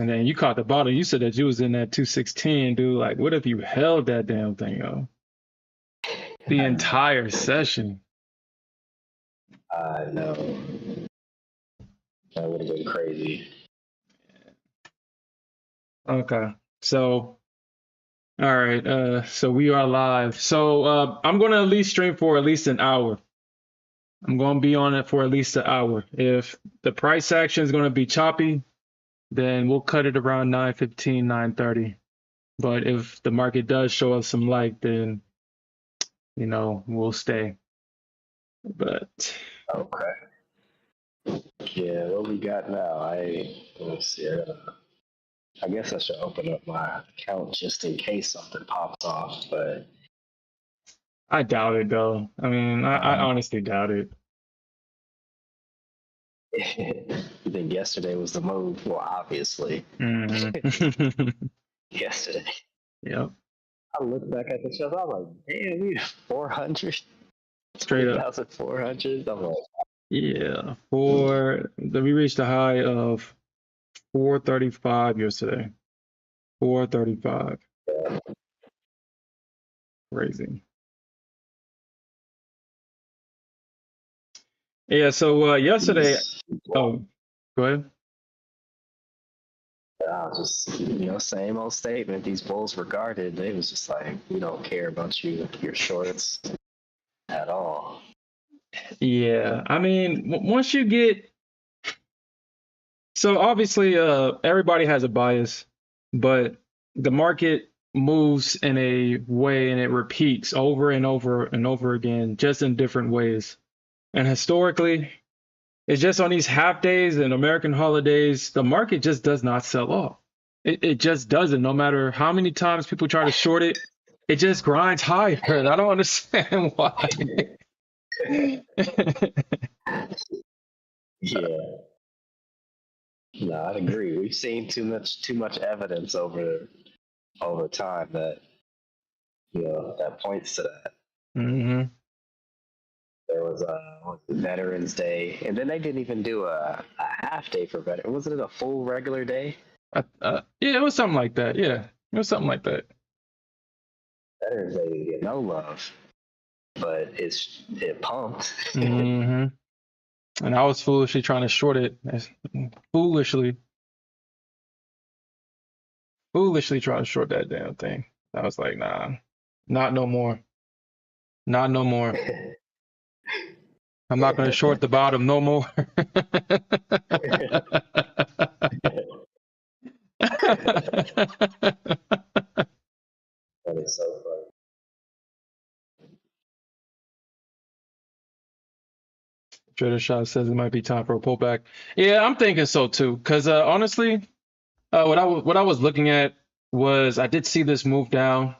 And then you caught the bottom. You said that you was in that 216, dude. Like, what if you held that damn thing, yo? The entire session. I know. That would have been crazy. Okay. So, all right. So we are live. So I'm going to at least stream for at least an hour. I'm going to be on it for at least an hour. If the price action is going to be choppy, then we'll cut it around 9:15, 9:30. But if the market does show us some light, then, you know, we'll stay. But Okay. Yeah, what we got now? Let's see. I guess I should open up my account just in case something pops off, but I doubt it, though. I mean, I honestly doubt it. I think yesterday was the move. Well, obviously. Mm-hmm. Yesterday. Yep. I look back at the show, I'm like, damn, we 400. Straight up. 2,400. I'm like, yeah. We reached a high of 435 yesterday. 435. Yeah. Crazy. Yeah, so yesterday, oh, go ahead. I was just, same old statement. These bulls were guarded. They was just like, we don't care about your shorts at all. Yeah, I mean, once you get, so obviously, everybody has a bias, but the market moves in a way and it repeats over and over and over again, just in different ways. And historically, it's just on these half days and American holidays, the market just does not sell off. It just doesn't. No matter how many times people try to short it, it just grinds higher. And I don't understand why. Yeah. No, I'd agree. We've seen too much evidence over time that that points to that. Mm-hmm. There was Veterans Day, and then they didn't even do a half day for veterans. Wasn't it a full regular day? Yeah, it was something like that. Yeah, it was something like that. Veterans Day didn't get no love, but it pumped. Mm-hmm. And I was foolishly trying to short it. Foolishly trying to short that damn thing. I was like, nah, not no more. Not no more. I'm not going to short the bottom no more. That is so funny. Trader Shot says it might be time for a pullback. Yeah, I'm thinking so too. Because honestly, what I was looking at was I did see this move down,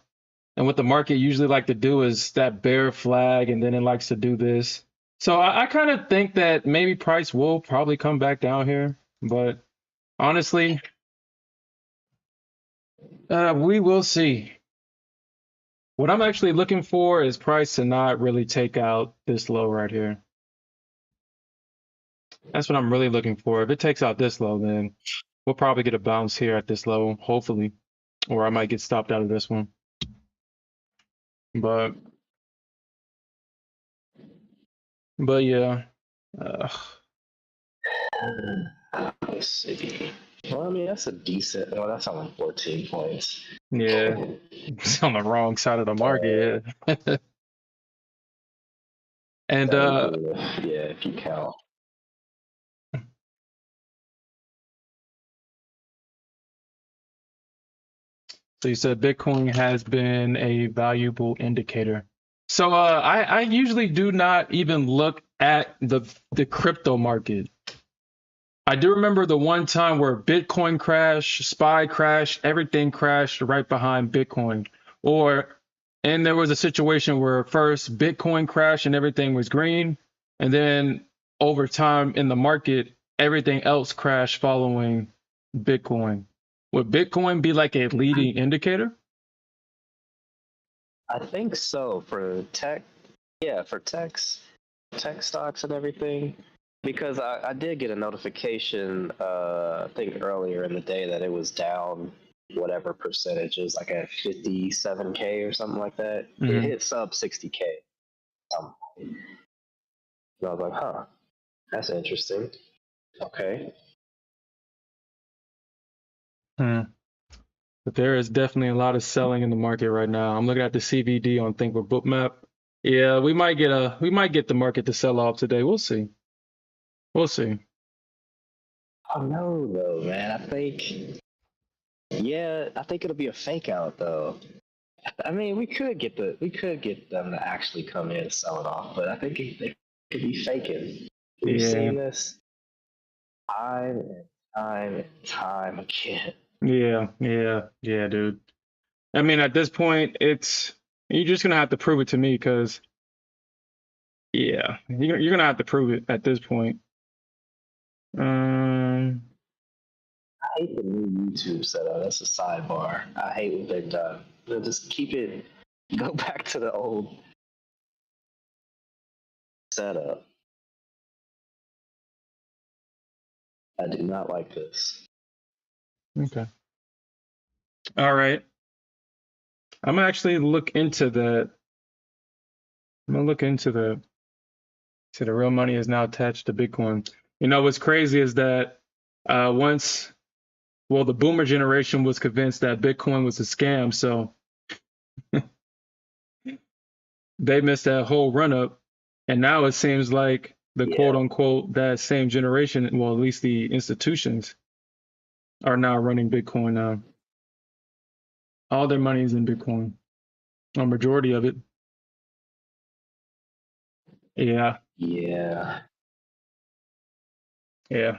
and what the market usually like to do is that bear flag, and then it likes to do this. So I kind of think that maybe price will probably come back down here, but honestly, we will see. What I'm actually looking for is price to not really take out this low right here. That's what I'm really looking for. If it takes out this low, then we'll probably get a bounce here at this low, hopefully, or I might get stopped out of this one. But yeah. Let's see. Well, I mean, that's a decent. Well, that's only 14 points. Yeah, it's on the wrong side of the market. Yeah. And yeah, if you count. So you said Bitcoin has been a valuable indicator. So I usually do not even look at the crypto market. I do remember the one time where Bitcoin crashed, SPY crashed, everything crashed right behind Bitcoin. And there was a situation where first Bitcoin crashed and everything was green, and then over time in the market, everything else crashed following Bitcoin. Would Bitcoin be like a leading indicator? I think so for tech. Yeah, for tech stocks and everything. Because I did get a notification, I think earlier in the day that it was down whatever percentage. It was like at 57K or something like that. It Mm-hmm. hit sub 60K. And I was like, huh, that's interesting. Okay. Hmm. But there is definitely a lot of selling in the market right now. I'm looking at the CVD on Think with Bookmap. Yeah, we might get the market to sell off today. We'll see. We'll see. I don't know though, man. I think it'll be a fake out though. I mean, we could get them to actually come in and sell it off, but I think they could be faking. We've Yeah. seen this time and time and time again. Yeah, dude. I mean, at this point, you're just gonna have to prove it to me, because yeah, you're gonna have to prove it at this point. Um, I hate the new YouTube setup. That's a sidebar. I hate what they've done. They'll just keep it, go back to the old setup. I do not like this. okay. All right. I'm gonna actually look into that. I'm gonna look into the to the real money is now attached to Bitcoin. You know what's crazy is that once, well, the boomer generation was convinced that Bitcoin was a scam, so they missed that whole run up, and now it seems like the quote Yeah. unquote that same generation, well, at least the institutions, are now running Bitcoin now. All their money is in Bitcoin, a majority of it. Yeah, Yeah. yeah.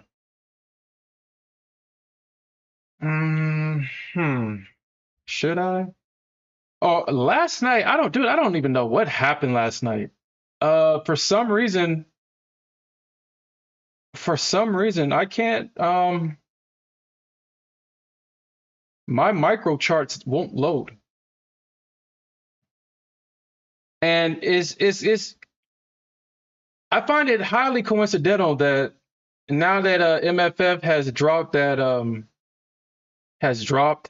Hmm. Should I? Oh, last night, I don't even know what happened last night. For some reason, I can't, my micro charts won't load. And I find it highly coincidental that now that MFF has dropped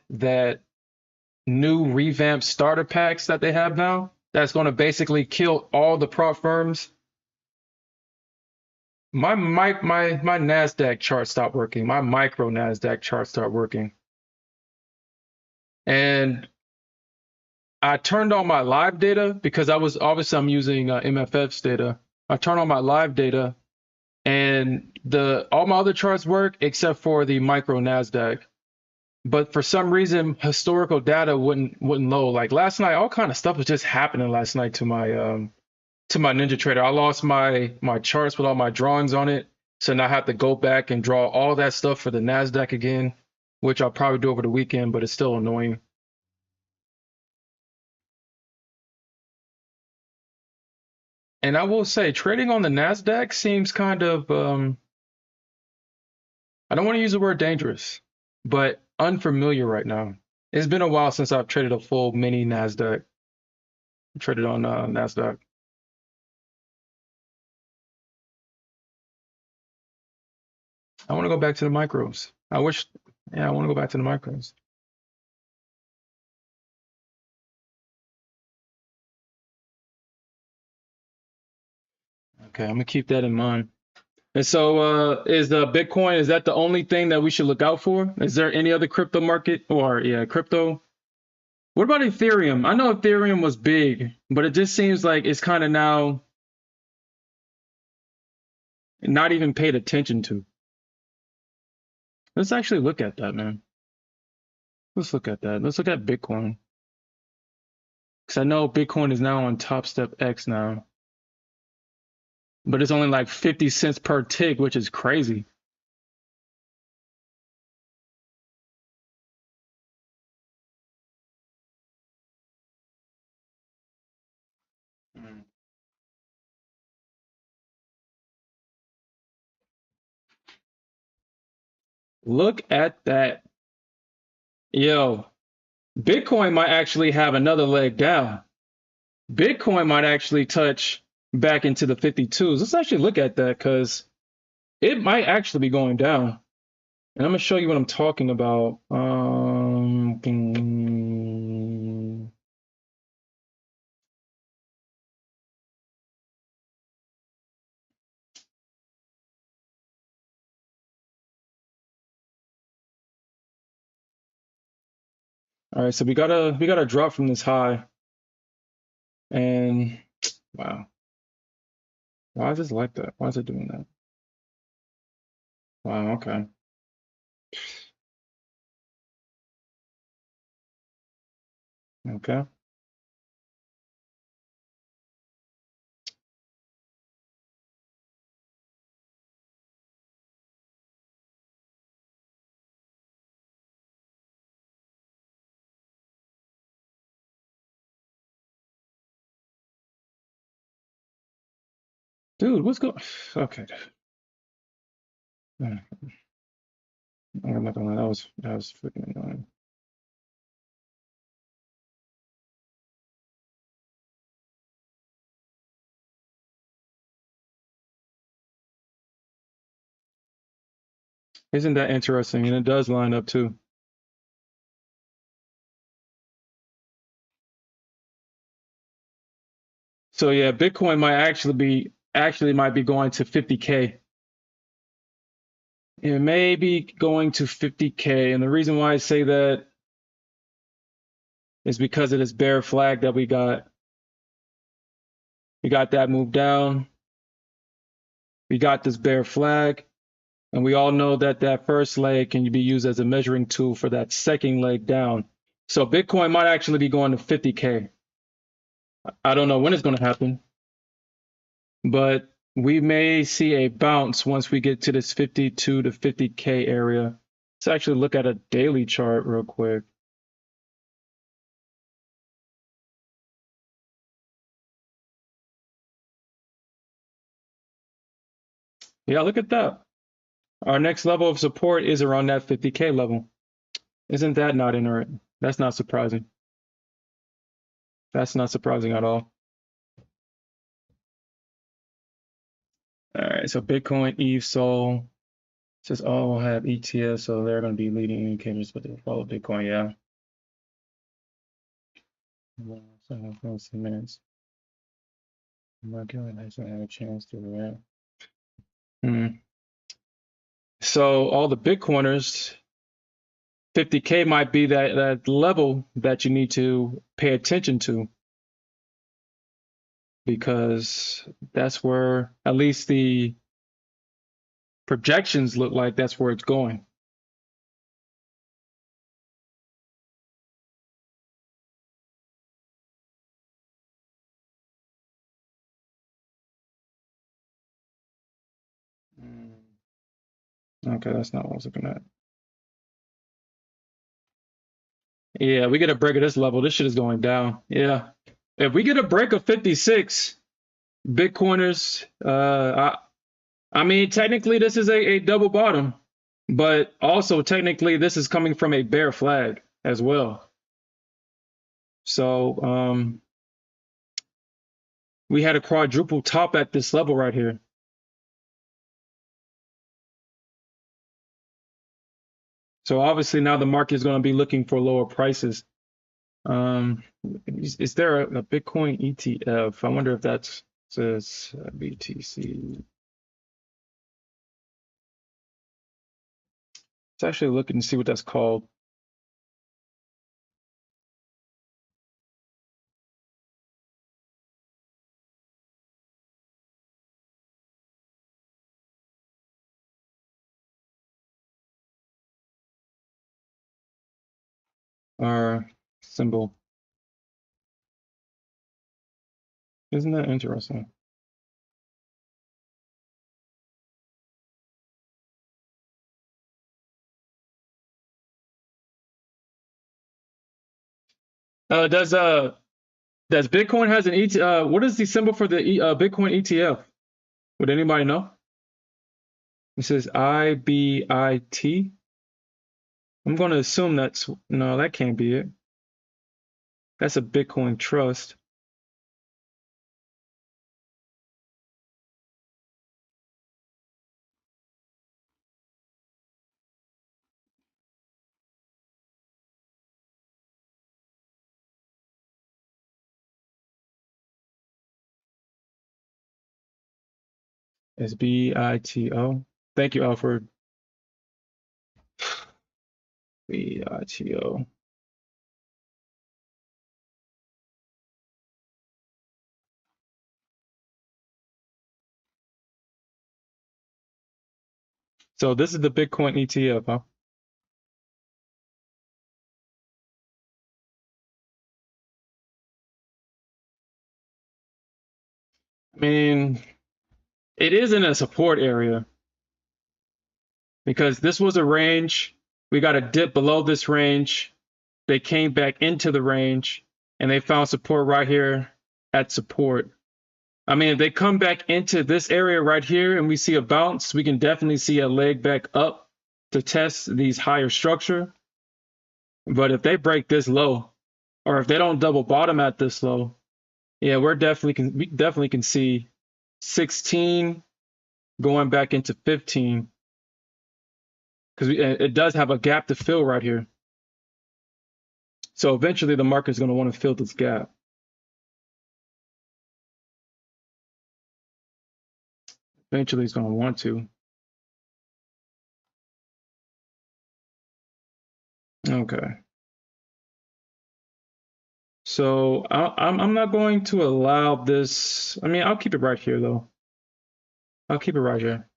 that new revamped starter packs that they have now, that's going to basically kill all the prop firms. My Nasdaq chart stopped working. My micro Nasdaq chart stopped working. And I turned on my live data because I'm using MFF's data. I turned on my live data, and the all my other charts work except for the micro Nasdaq. But for some reason, historical data wouldn't load. Like last night, all kind of stuff was just happening last night to my NinjaTrader. I lost my charts with all my drawings on it, so now I have to go back and draw all that stuff for the Nasdaq again, which I'll probably do over the weekend, but it's still annoying. And I will say, trading on the Nasdaq seems kind of I don't want to use the word dangerous, but unfamiliar right now. It's been a while since I've traded a full mini Nasdaq. Traded on Nasdaq. I want to go back to the micros. Yeah, I want to go back to the micros. Okay, I'm gonna keep that in mind. And so, is Bitcoin, is that the only thing that we should look out for? Is there any other crypto market or, yeah, crypto? What about Ethereum? I know Ethereum was big, but it just seems like it's kind of now not even paid attention to. Let's actually look at that, man. Let's look at that. Let's look at Bitcoin. Because I know Bitcoin is now on Top Step X now, but it's only like 50 cents per tick, which is crazy. Look at that. Yo, Bitcoin might actually have another leg down. Bitcoin might actually touch back into the 52s. Let's actually look at that, because it might actually be going down. And I'm gonna show you what I'm talking about. All right, so we got a drop from this high, and wow, why is this like that? Why is it doing that? Wow, okay. Okay. Dude, what's going? Okay. I'm not gonna lie, that was freaking annoying. Isn't that interesting? And it does line up too. So yeah, Bitcoin might actually might be going to 50K. It may be going to 50K, and the reason why I say that is because of this bear flag that we got. We got that move down. We got this bear flag, and we all know that that first leg can be used as a measuring tool for that second leg down. So Bitcoin might actually be going to 50K. I don't know when it's going to happen, but we may see a bounce once we get to this 52 to 50K area. Let's actually look at a daily chart real quick. Yeah, look at that. Our next level of support is around that 50K level. Isn't that not interesting? That's not surprising. That's not surprising at all. All right, so Bitcoin, Eve, Sol says all have ETFs, so they're going to be leading indicators, but they follow Bitcoin. Yeah. 7 minutes. Market hasn't had a chance to react. So all the Bitcoiners, 50K might be that level that you need to pay attention to, because that's where at least the projections look like that's where it's going. Okay, that's not what I was looking at. Yeah, we get a break of this level. This shit is going down. Yeah. If we get a break of 56, Bitcoiners, I mean, technically this is a double bottom, but also technically this is coming from a bear flag as well. So we had a quadruple top at this level right here. So obviously now the market is going to be looking for lower prices. Is there a Bitcoin ETF? I wonder if that says BTC. Let's actually look and see what that's called. Our symbol. Isn't that interesting? Does Bitcoin has an what is the symbol for the Bitcoin ETF? Would anybody know? It says IBIT. I'm going to assume that's no, that can't be it. That's a Bitcoin trust. SBITO. Thank you, Alfred. BITO. So this is the Bitcoin ETF, huh? I mean, it is in a support area because this was a range. We got a dip below this range. They came back into the range and they found support right here at support. I mean, if they come back into this area right here and we see a bounce, we can definitely see a leg back up to test these higher structure. But if they break this low, or if they don't double bottom at this low, yeah, we definitely can see 16 going back into 15 because it does have a gap to fill right here. So eventually the market is going to want to fill this gap. Eventually it's going to want to. Okay. So I'm not going to allow this. I mean, I'll keep it right here though. I'll keep it right here.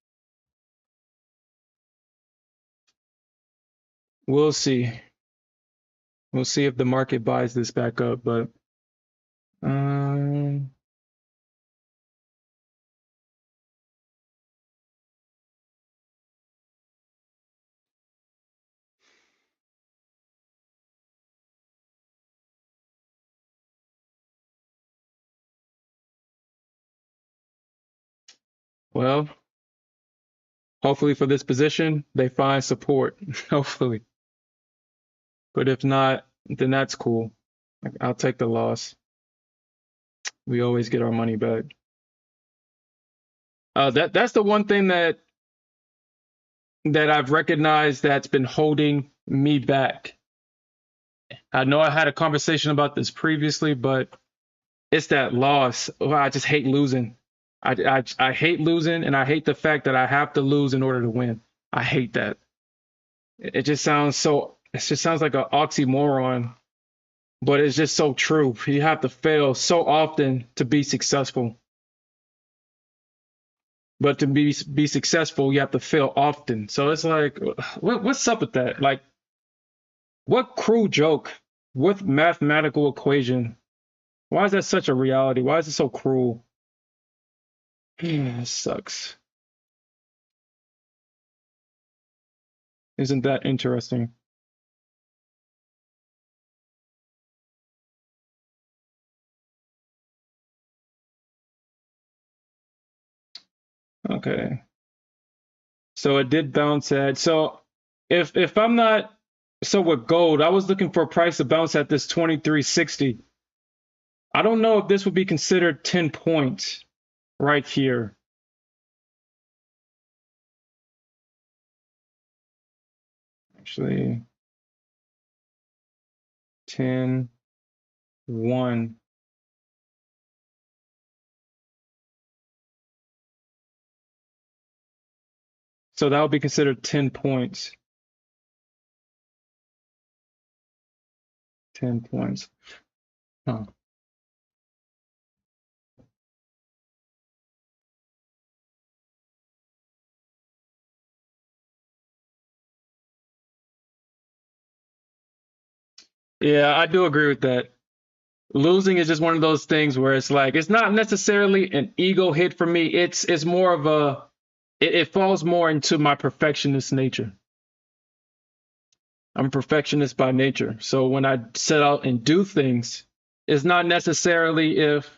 We'll see. We'll see if the market buys this back up, but well, hopefully for this position they find support. Hopefully. But if not, then that's cool. I'll take the loss. We always get our money back. That's the one thing that I've recognized that's been holding me back. I know I had a conversation about this previously, but it's that loss. Oh, I just hate losing. I hate losing, and I hate the fact that I have to lose in order to win. I hate that. It just sounds so. It just sounds like an oxymoron, but it's just so true. You have to fail so often to be successful. But to be successful, you have to fail often. So it's like, what's up with that? Like, what cruel joke? What mathematical equation? Why is that such a reality? Why is it so cruel? It sucks. Isn't that interesting? Okay. So it did bounce at. So if I'm not, so with gold, I was looking for a price to bounce at this 2360. I don't know if this would be considered 10 points right here. Actually, 10, 1. So that would be considered 10 points. 10 points. Huh. Yeah, I do agree with that. Losing is just one of those things where it's like it's not necessarily an ego hit for me. It's more of a it falls more into my perfectionist nature. I'm a perfectionist by nature. So when I set out and do things, it's not necessarily if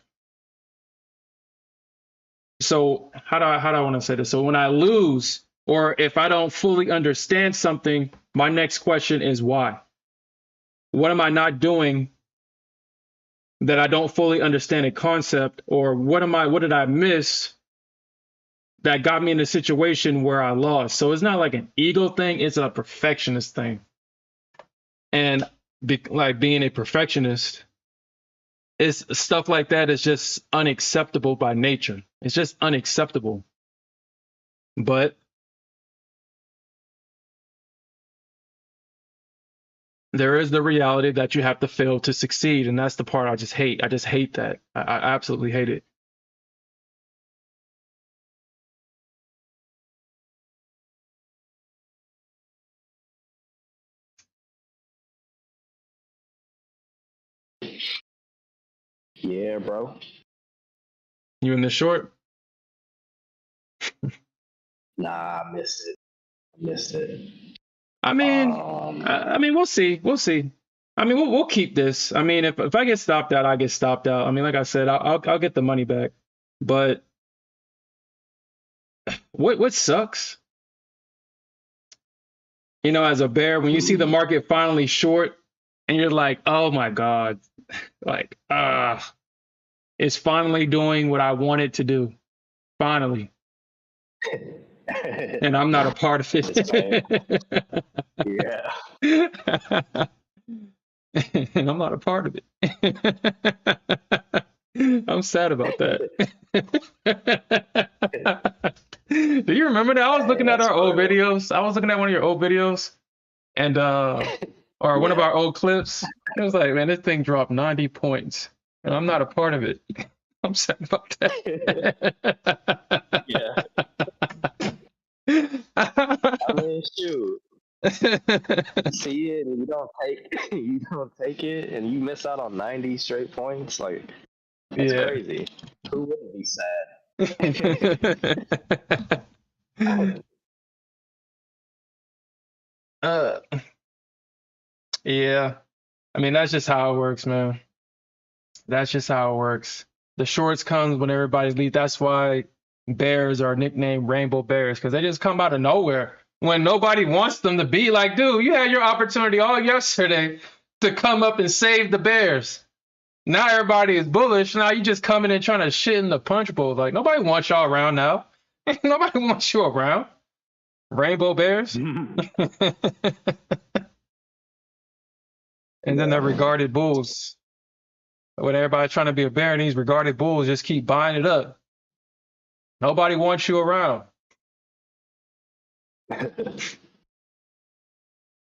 so how do I want to say this? So when I lose or if I don't fully understand something, my next question is why? What am I not doing that I don't fully understand a concept, or what did I miss that got me in a situation where I lost? So it's not like an ego thing, it's a perfectionist thing. And like being a perfectionist, is stuff like that is just unacceptable by nature. It's just unacceptable. But there is the reality that you have to fail to succeed, and that's the part I just hate. I just hate that. I absolutely hate it. Yeah, bro. You in the short? Nah, I missed it. I missed it. I mean, Um, we'll see. We'll see. I mean, we'll keep this. I mean, if I get stopped out, I get stopped out. I mean, like I said, I'll get the money back. But what sucks, as a bear, when you see the market finally short, and you're like, oh my God, like, it's finally doing what I want it to do. Finally. And I'm not a part of it's painful. it. Yeah. And I'm not a part of it. I'm sad about that. Do you remember that? I was Hey, looking at that's our old real. videos. I was looking at one of your old videos and or one of Yeah. our old clips. It was like, man, this thing dropped 90 points. And I'm not a part of it. I'm sad about that. Yeah. I mean, shoot. See it and you don't take you don't take it and you miss out on 90 straight points. Like that's Yeah. crazy. Who wouldn't be sad? uh, yeah. I mean, that's just how it works, man. That's just how it works. The shorts comes when everybody's leave. That's why bears are nicknamed rainbow bears, because they just come out of nowhere when nobody wants them to be. Like, dude, you had your opportunity all yesterday to come up and save the bears. Now everybody is bullish. Now you just coming in trying to shit in the punch bowl. Like, nobody wants y'all around now. Nobody wants you around. Rainbow bears. And then the Yeah. regarded bulls. When everybody trying to be a bear and these regarded bulls just keep buying it up. Nobody wants you around.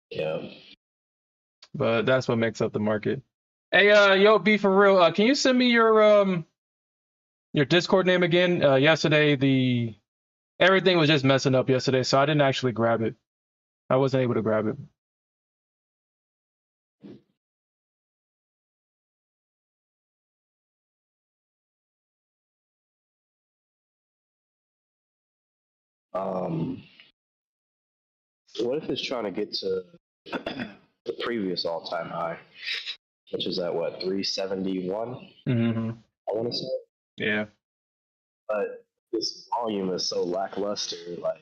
Yeah. But that's what makes up the market. Hey, yo, be for real. Can you send me your Discord name again? Yesterday, everything was just messing up yesterday, so I didn't actually grab it. I wasn't able to grab it. Um, what if it's trying to get to the previous all-time high, which is at what 371? Mm-hmm. I want to say, Yeah. but this volume is so lackluster. Like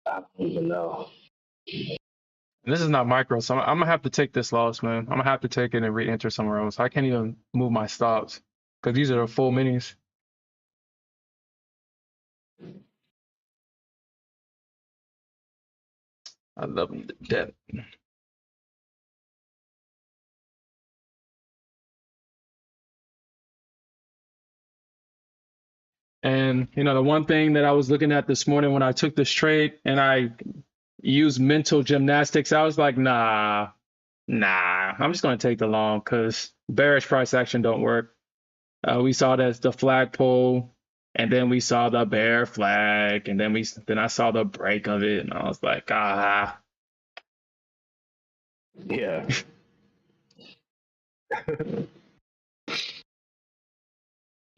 I don't even know. This is not micro, so I'm gonna have to take this loss, man. I'm gonna have to take it and re-enter somewhere else. I can't even move my stops because these are the full minis. I love them to death. And the one thing that I was looking at this morning when I took this trade and I used mental gymnastics, I was like, nah, I'm just gonna take the long because bearish price action don't work. We saw that the flagpole, and then we saw the bear flag, and then I saw the break of it, and I was like, ah. Yeah.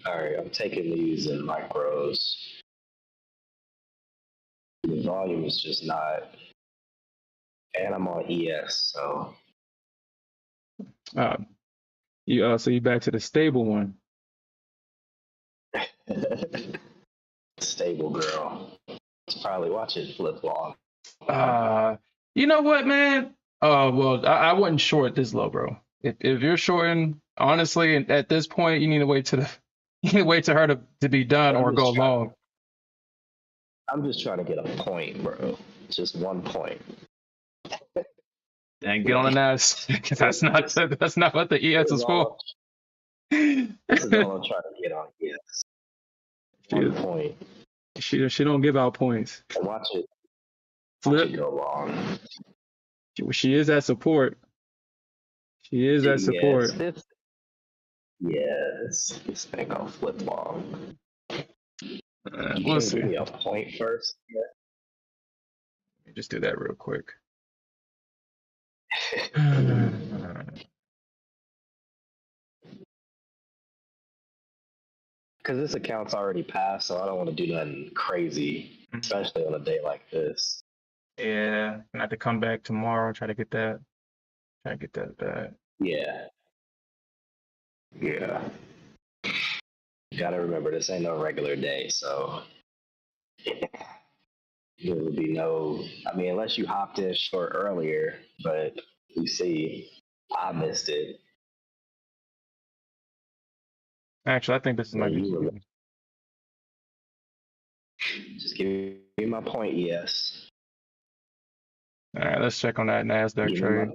All right, I'm taking these in micros. The volume is just not, and I'm on ES, so Uh, so you back to the stable one. stable girl. It's probably watching flip flop. You know what, man? Well, I wouldn't short this low, bro. If you're shorting, honestly, at this point, you need to wait to her to be done or go long. I'm just trying to get a point, bro. Just 1 point. And get on the Nasdaq. That's not what the ES is for. This is all I'm trying to get on. Yes. 1 point. She don't give out points. Watch it Flip. go long. She is at support. She is at Yes, support. this thing gonna flip long. We'll Can see. give me a point first. Yeah. Let me just do that real quick. Because this account's already passed, so I don't want to do nothing crazy, especially on a day like this. Yeah, I have to come back tomorrow. Try to get that back. Yeah. Yeah. You gotta remember, this ain't no regular day, so there will be no. I mean, unless you hopped in short earlier, but you see, I missed it. Actually, I think this might be. Just give me my point, yes. All right, let's check on that Nasdaq trade.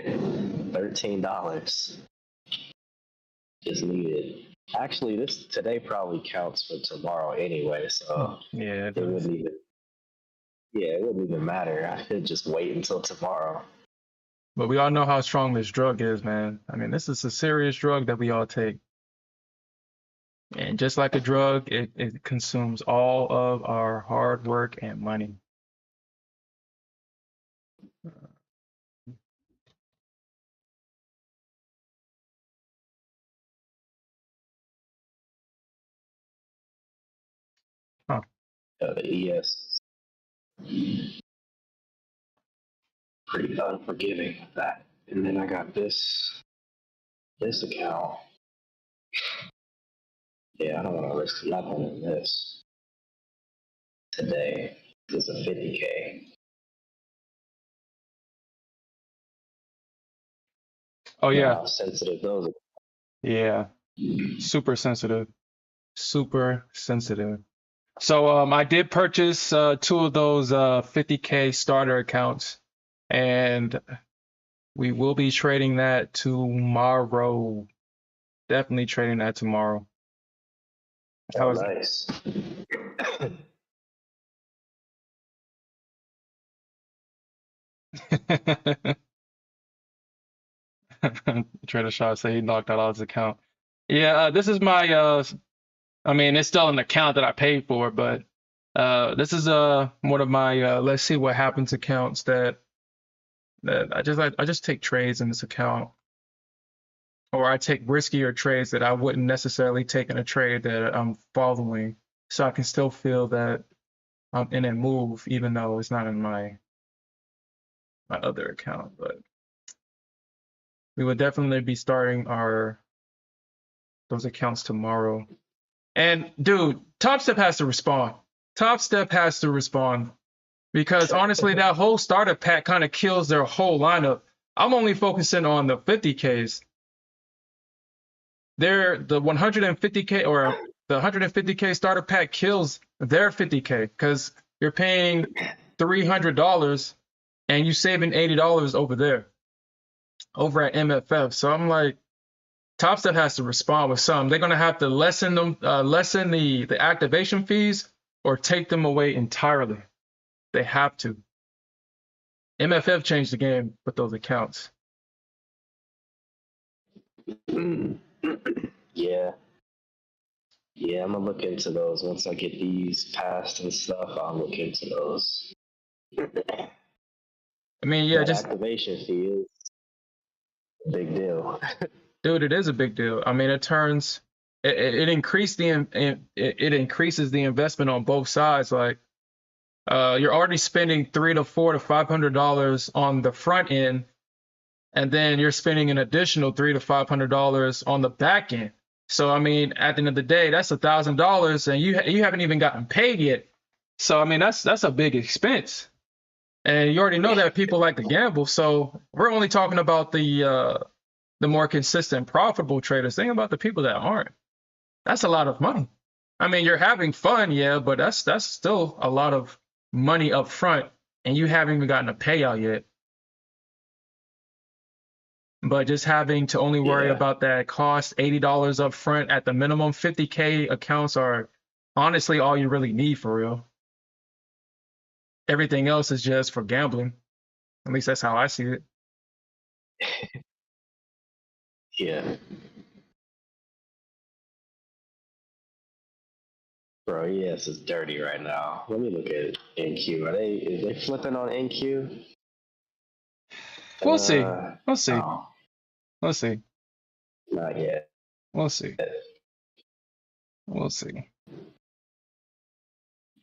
$13 is needed. Actually, this today probably counts for tomorrow anyway, so yeah, it wouldn't even matter. I could just wait until tomorrow. But we all know how strong this drug is, man. I mean, this is a serious drug that we all take. And just like a drug, it consumes all of our hard work and money. Huh. The ES. Pretty unforgiving with that. And then I got this account. Yeah, I don't want to risk nothing in this today. This is a 50K. Oh yeah. How sensitive those are. Yeah. Super sensitive. Super sensitive. So I did purchase 2 of those 50K starter accounts, and we will be trading that tomorrow. Definitely trading that tomorrow. Oh, nice. Trader Shaw say he knocked out all his account. Yeah, this is my I mean, it's still an account that I paid for, but this is one of my let's see what happens accounts that I just take trades in this account, or I take riskier trades that I wouldn't necessarily take in a trade that I'm following, so I can still feel that I'm in a move even though it's not in my other account. But we would definitely be starting those accounts tomorrow. And dude, Top Step has to respond. Top Step has to respond. Because honestly, that whole starter pack kind of kills their whole lineup. I'm only focusing on the 50Ks. The 150K or the 150K starter pack kills their 50K because you're paying $300 and you saving $80 over there, over at MFF. So I'm like, Top Step has to respond with something. They're gonna have to lessen the activation fees or take them away entirely. They have to. MFF changed the game with those accounts. Yeah. Yeah, I'm gonna look into those once I get these passed and stuff. I'll look into those. I mean, yeah, that just activation fee is a big deal. dude, it is a big deal. I mean, it increases the investment on both sides. Like, you're already spending $300 to $400 to $500 on the front end, and then you're spending an additional $300 to $500 on the back end. So I mean, at the end of the day, that's $1,000, and you haven't even gotten paid yet. So I mean, that's a big expense, and you already know that people like to gamble. So we're only talking about the more consistent, profitable traders. Think about the people that aren't. That's a lot of money. I mean, you're having fun, yeah, but that's still a lot of money up front, and you haven't even gotten a payout yet. But just having to only worry Yeah. about that cost, $80 up front at the minimum, 50K accounts are honestly all you really need for real. Everything else is just for gambling. At least that's how I see it. Yeah. Bro, ES is dirty right now. Let me look at NQ. Is they flipping on NQ? We'll see. We'll see. No, We'll see. not yet. We'll see. We'll see.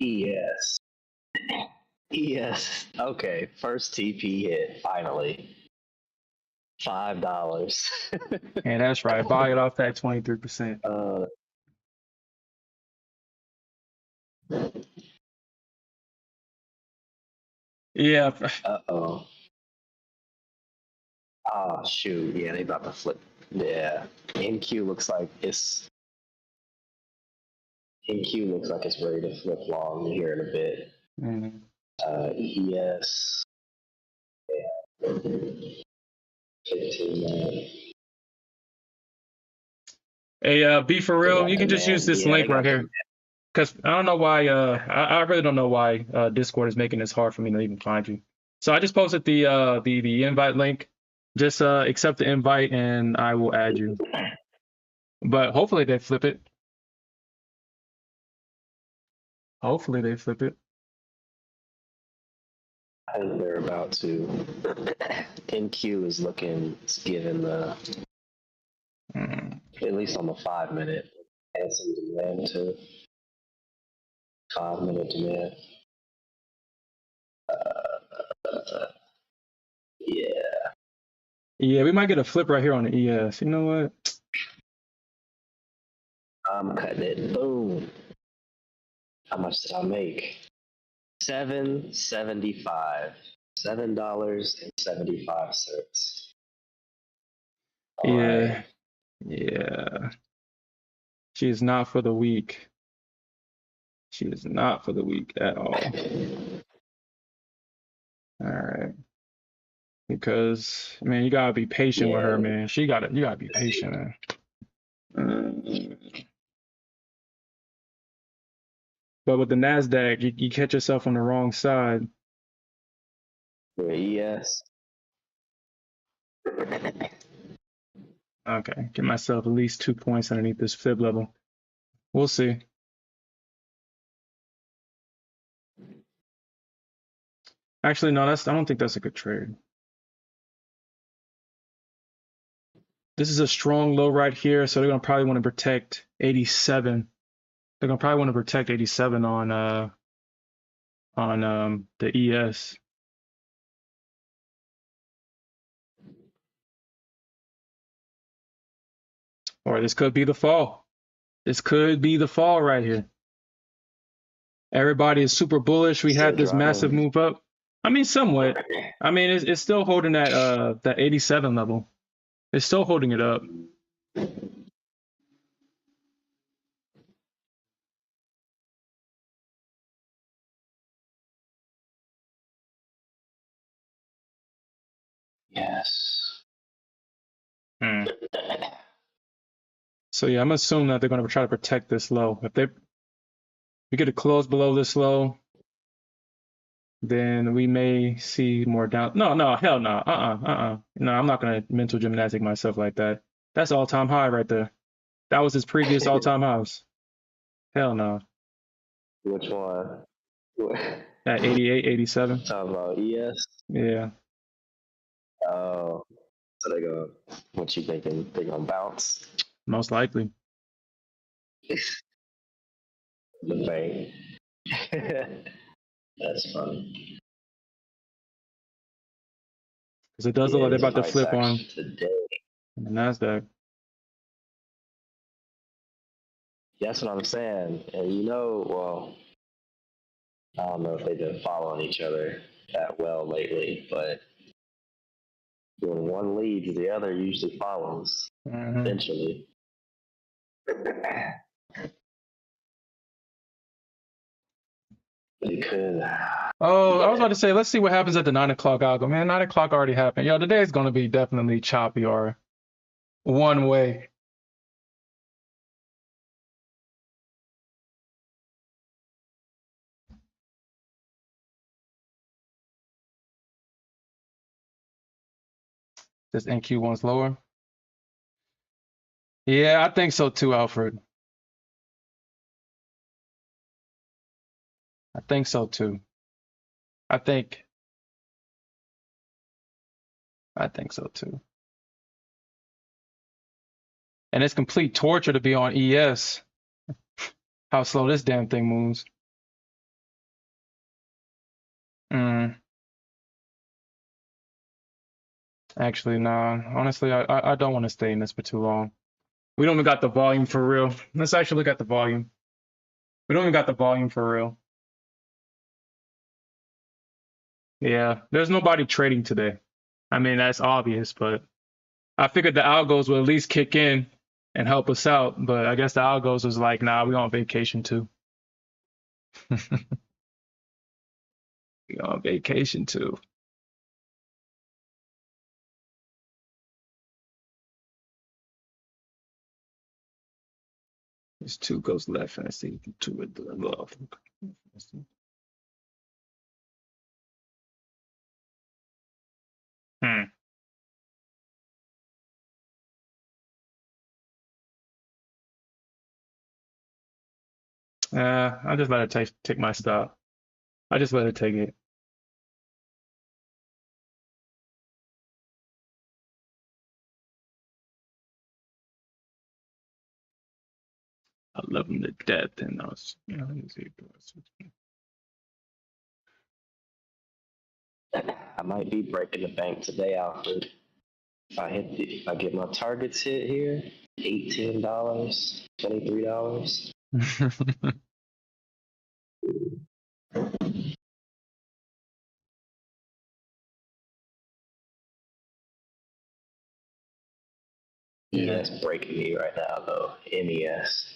ES. ES. Okay, first TP hit, finally. $5. Yeah, that's right. Buy it off that 23%. Yeah. Uh-oh. Oh, shoot. Yeah, they about to flip. Yeah. NQ looks like it's ready to flip long here in a bit. Mhm. ES. Yeah. 15 minutes. Hey, be for They real. got You can just use demand. this Yeah, they link right got here. demand. Because I don't know why, I really don't know why Discord is making this hard for me to even find you. So I just posted the invite link. Just accept the invite and I will add you. But hopefully they flip it. Hopefully they flip it. I think they're about to. NQ is looking, it's giving the, at least on the 5 minute, and some demand to 5 minute demand. Yeah. Yeah, we might get a flip right here on the ES. You know what? I'm cutting it. Boom. How much did I make? $7.75. $7.75. All Yeah. right. Yeah. She is not for the weak. She is not for the weak at all. All right. Because man, you gotta be patient with Yeah. her, man. You gotta be patient, man. But with the Nasdaq, you catch yourself on the wrong side. Yes. Okay, get myself at least 2 points underneath this fib level. We'll see. Actually, no, I don't think that's a good trade. This is a strong low right here, so they're gonna probably want to protect 87. They're gonna probably want to protect 87 on the ES. Or this could be the fall. This could be the fall right here. Everybody is super bullish. We Still had this massive dropping. move up. I mean, somewhat. I mean, it's still holding that 87 level. It's still holding it up. Yes. Hmm. So yeah, I'm assuming that they're going to try to protect this low. If we get a close below this low, then we may see more down. No, hell no. No, I'm not going to mental gymnastic myself like that. That's all-time high right there. That was his previous all-time highs. Hell no. Which one? At 88, 87. Talking about ES? Yeah. Oh, so they go. What you thinking? They gonna bounce? Most likely. The bank. That's funny. Because it does look Yeah, like they're this about to price flip on action today. the Nasdaq. That's what I'm saying. And well, I don't know if they've been following each other that well lately, but when one leads, the other usually follows eventually. They could. Oh, I was Yeah. about to say, let's see what happens at the 9 o'clock algo. Man, 9 o'clock already happened. Yo, today is going to be definitely choppy or one way. This NQ1's lower. Yeah, I think so too, Alfred. I think so too. I think I think so too. And it's complete torture to be on ES. How slow this damn thing moves. Mm, actually, nah. Honestly, I don't want to stay in this for too long. We don't even got the volume for real. Let's actually look at the volume. We don't even got the volume for real. Yeah, there's nobody trading today. I mean, that's obvious, but I figured the algos would at least kick in and help us out. But I guess the algos was like, nah, we on vacation too. We on vacation too. There's two goes left, and I see two with the love. Hmm. I just let it take my stop. I just let it take it. I love him to death, and I was, let me see. I might be breaking the bank today, Alfred. If I get my targets hit here, $18, $23. Yeah. ES breaking me right now though. MES.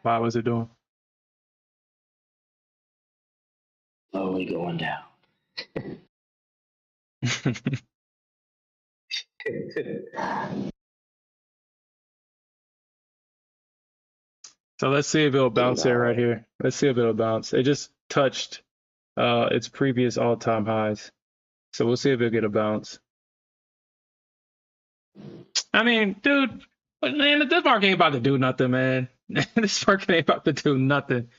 Why was it doing? Slowly going down. So let's see if it'll Doing bounce it all right right. here. Let's see if it'll bounce. It just touched its previous all-time highs. So we'll see if it'll get a bounce. I mean, dude, but man, this market ain't about to do nothing, man. This market ain't about to do nothing.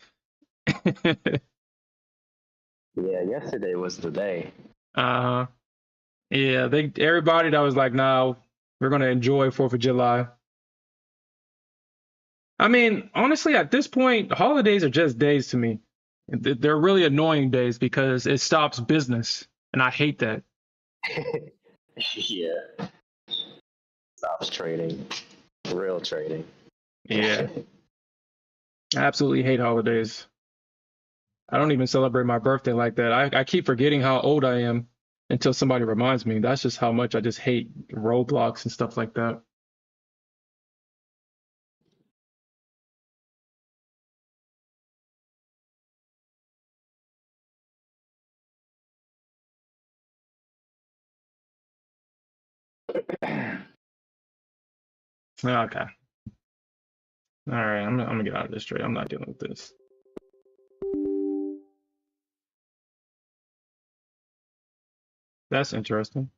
Yeah, yesterday was the day. Uh-huh. Yeah, everybody that was like, nah, we're gonna enjoy 4th of July. I mean, honestly, at this point, holidays are just days to me. They're really annoying days because it stops business, and I hate that. Yeah. Stops trading. Real trading. Yeah, I absolutely hate holidays. I don't even celebrate my birthday like that. I keep forgetting how old I am until somebody reminds me. That's just how much I just hate roadblocks and stuff like that. Okay. All right. I'm gonna get out of this trade. I'm not dealing with this. That's interesting.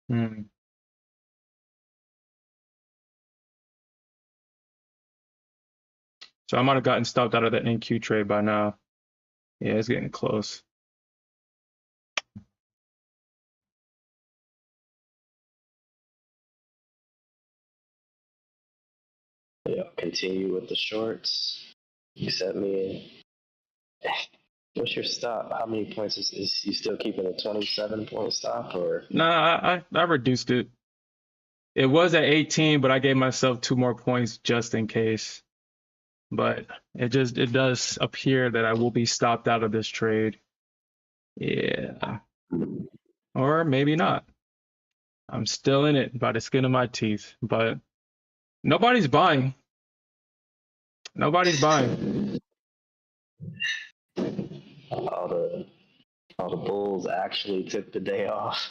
Hmm. So I might have gotten stopped out of the NQ trade by now. Yeah, it's getting close. Yeah, continue with the shorts. You sent me. What's your stop? How many points is you still keeping a 27-point stop or? Nah, I reduced it. It was at 18, but I gave myself two more points just in case. But it does appear that I will be stopped out of this trade. Yeah. Or maybe not. I'm still in it by the skin of my teeth, but Nobody's buying. Nobody's buying. All the bulls actually took the day off,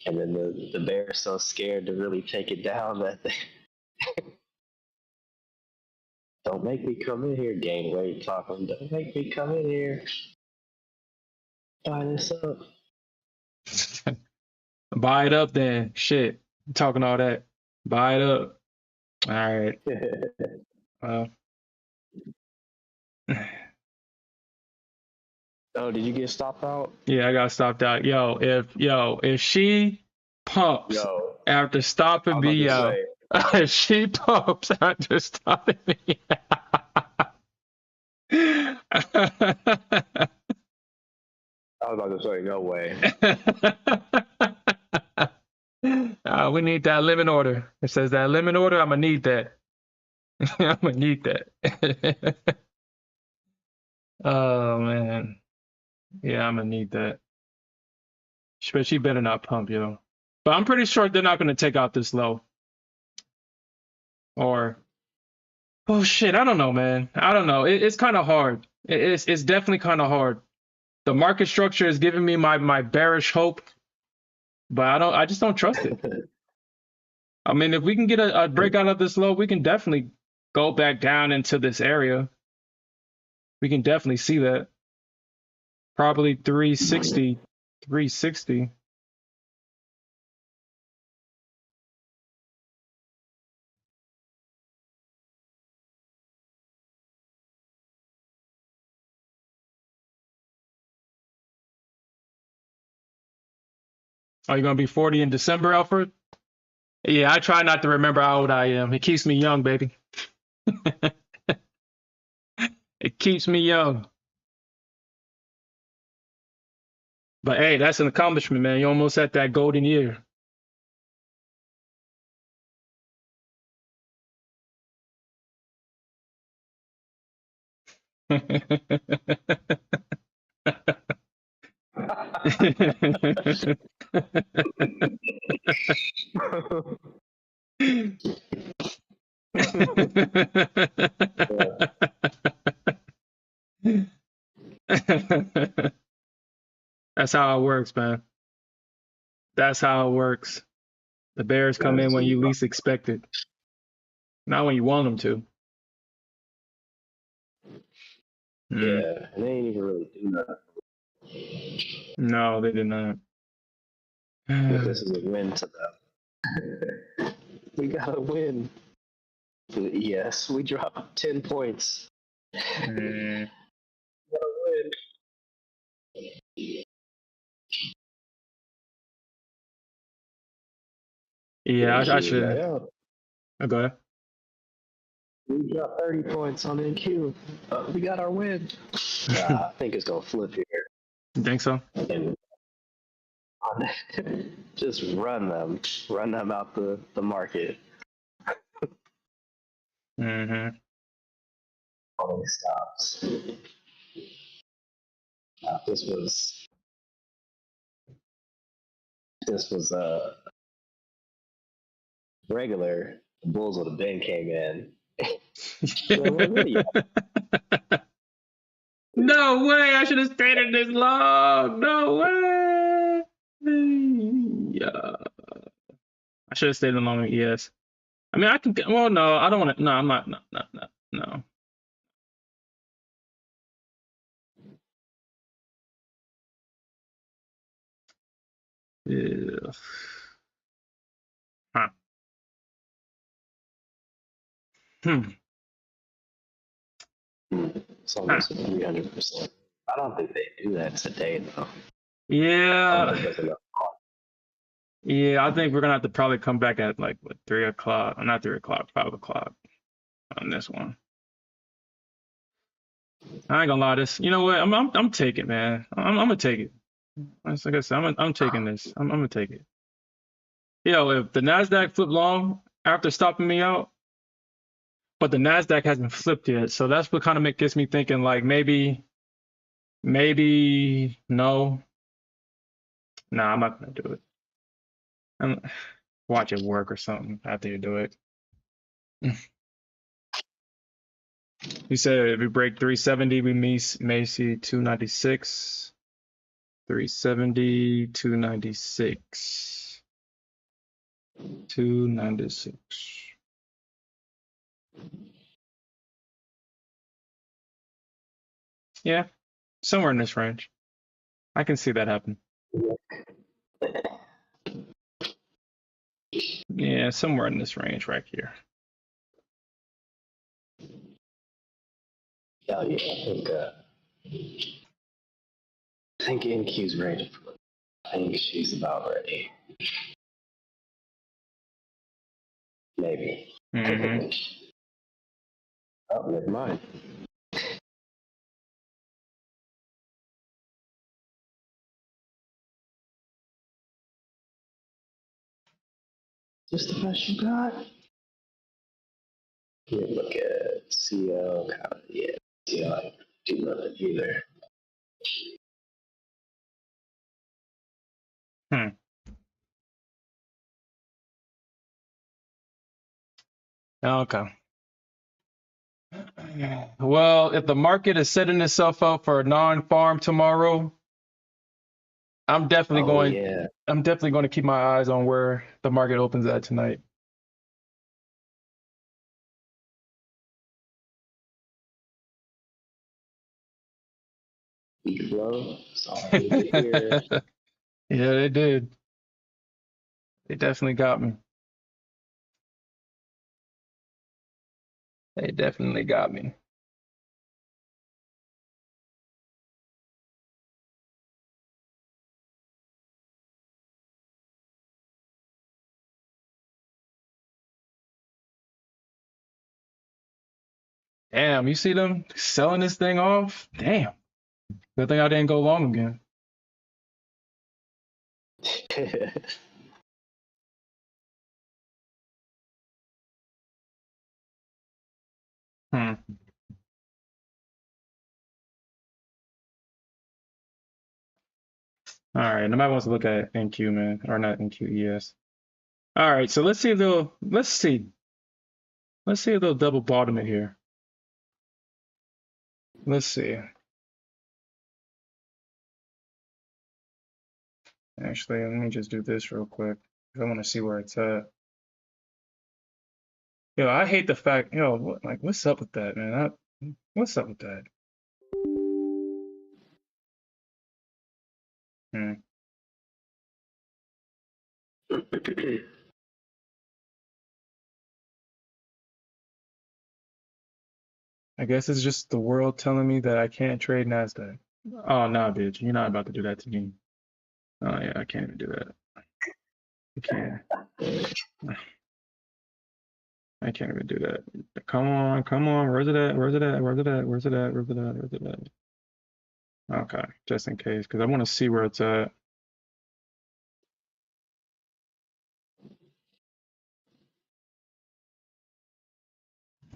and then the bear so scared to really take it down that they don't make me come in here, gain weight talking. Don't make me come in here. Buy this up. Buy it up then. Shit. Talking all that. Buy it up. All right. Oh, did you get stopped out? Yeah, I got stopped out. If she pumps Yo, after I stopping was about me to out, say. if she pumps after stopping me out. I was about to say, no way. We need that limit order. It says that limit order. I'm gonna need that. I'm gonna need that. Oh man, yeah, I'm gonna need that. But she better not pump, yo. But I'm pretty sure they're not gonna take out this low. Or, oh shit, I don't know, man. I don't know. It's kind of hard. It's definitely kind of hard. The market structure is giving me my bearish hope, but I just don't trust it. I mean, if we can get a breakout of this low, we can definitely go back down into this area. We can definitely see that. Probably 360, 360. Are you gonna be 40 in December, Alfred? Yeah, I try not to remember how old I am. It keeps me young, baby. It keeps me young. But hey, that's an accomplishment, man. You're almost at that golden year. That's how it works, man. That's how it works. The Bears come in when you least expect it, not when you want them to. Yeah, and they ain't even really do nothing. No, they did not. But this is a win to them. We gotta win. Yes, we dropped 10 points. Mm. Gotta win. Yeah, I should. Yeah, Okay. we dropped 30 points on NQ. We got our win. I think it's gonna flip here. You think so? And just run them out the market. Mm-hmm. All these stops. This was regular. The Bulls would have been came in. No way! I should have stayed in this long. No way! Yeah. I should have stayed in longer. Yes. I mean, I can. Well, no, I don't want to. No, I'm not. No, no, no, no. Yeah. Huh. Hmm. It's almost 300%. I don't think they do that today, though. Yeah. Yeah, I think we're gonna have to probably come back at like what, 3 o'clock. Not 3 o'clock, 5 o'clock on this one. I ain't gonna lie. This, you know what? I'm taking, man. I'm gonna take it. Like I said, I'm taking this. I'm gonna take it. Yo, if the Nasdaq flipped long after stopping me out, but the Nasdaq hasn't flipped yet, so that's what kind of gets me thinking. Like maybe no. Nah, I'm not gonna do it. I'm watch it work or something after you do it. You said if we break 370, we may see 296. 370, 296. 296. Yeah, somewhere in this range. I can see that happen. Yeah, somewhere in this range right here. Yeah, I think NQ's ready. I think she's about ready. Maybe. Mm-hmm. Oh, never mind. Just the best you got? Let me look at CL. Yeah, CL. I do nothing either. Okay. Well, if the market is setting itself up for a non-farm tomorrow, I'm definitely Oh, going. yeah. I'm definitely going to keep my eyes on where the market opens at tonight. Weak flow. That's all I need to hear. Yeah, they did. They definitely got me. They definitely got me. Damn, you see them selling this thing off? Damn. Good thing I didn't go long again. Hmm. All right, nobody wants to look at NQ, man, or not NQES. All right, so let's see if they'll double bottom it here. Let's see. Actually, let me just do this real quick. I want to see where it's at. Yo, I hate the fact, what's up with that, man? What's up with that? Hmm. I guess it's just the world telling me that I can't trade Nasdaq. Oh, nah, bitch, you're not about to do that to me. Oh yeah, I can't even do that. I can't. I can't even do that. Come on, come on. Where's it at? Where's it at? Where's it at? Where's it at? Where's it at? Where's it at? Okay, just in case, because I want to see where it's at.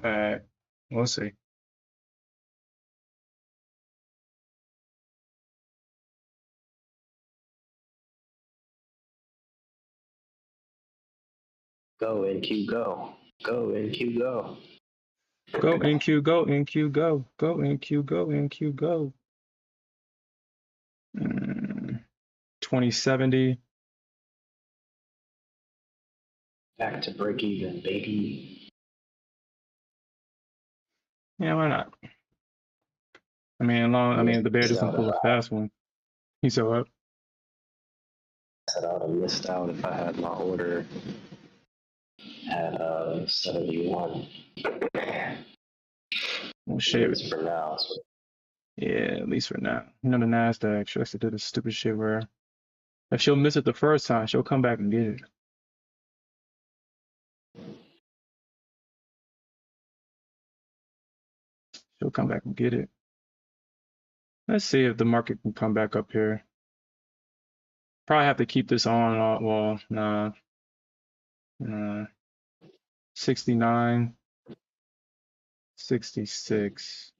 All right, we'll see. Go, NQ, go. Go, NQ, go. Go NQ, go NQ, go. Go NQ, go NQ, go. 2070. Back to break even, baby. Yeah, why not? I mean, the bear doesn't pull a fast one. He's so up. I said I would have missed out if I had my order at 71. Well, shit. At least for now. So. Yeah, at least for now. You know, the Nasdaq, she likes to do this stupid shit where if she'll miss it the first time, she'll come back and get it. She'll come back and get it. Let's see if the market can come back up here. Probably have to keep this on. Well, nah. 69, 66.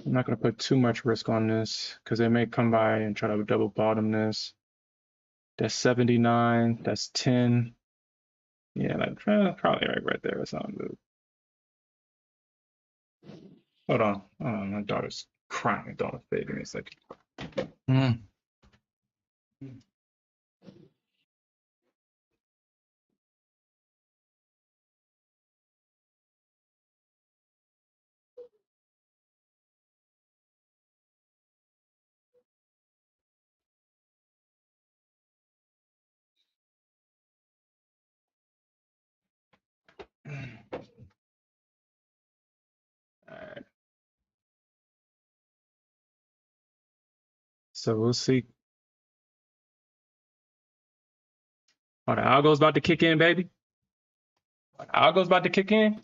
I'm not going to put too much risk on this because they may come by and try to double bottom this. That's 79. That's 10. Yeah, like probably right there or something. Hold on. Oh, my daughter's crying. Daughter's baby. It's like, mm. All right. So we'll see. Oh, the algo's about to kick in, baby. Algo's about to kick in.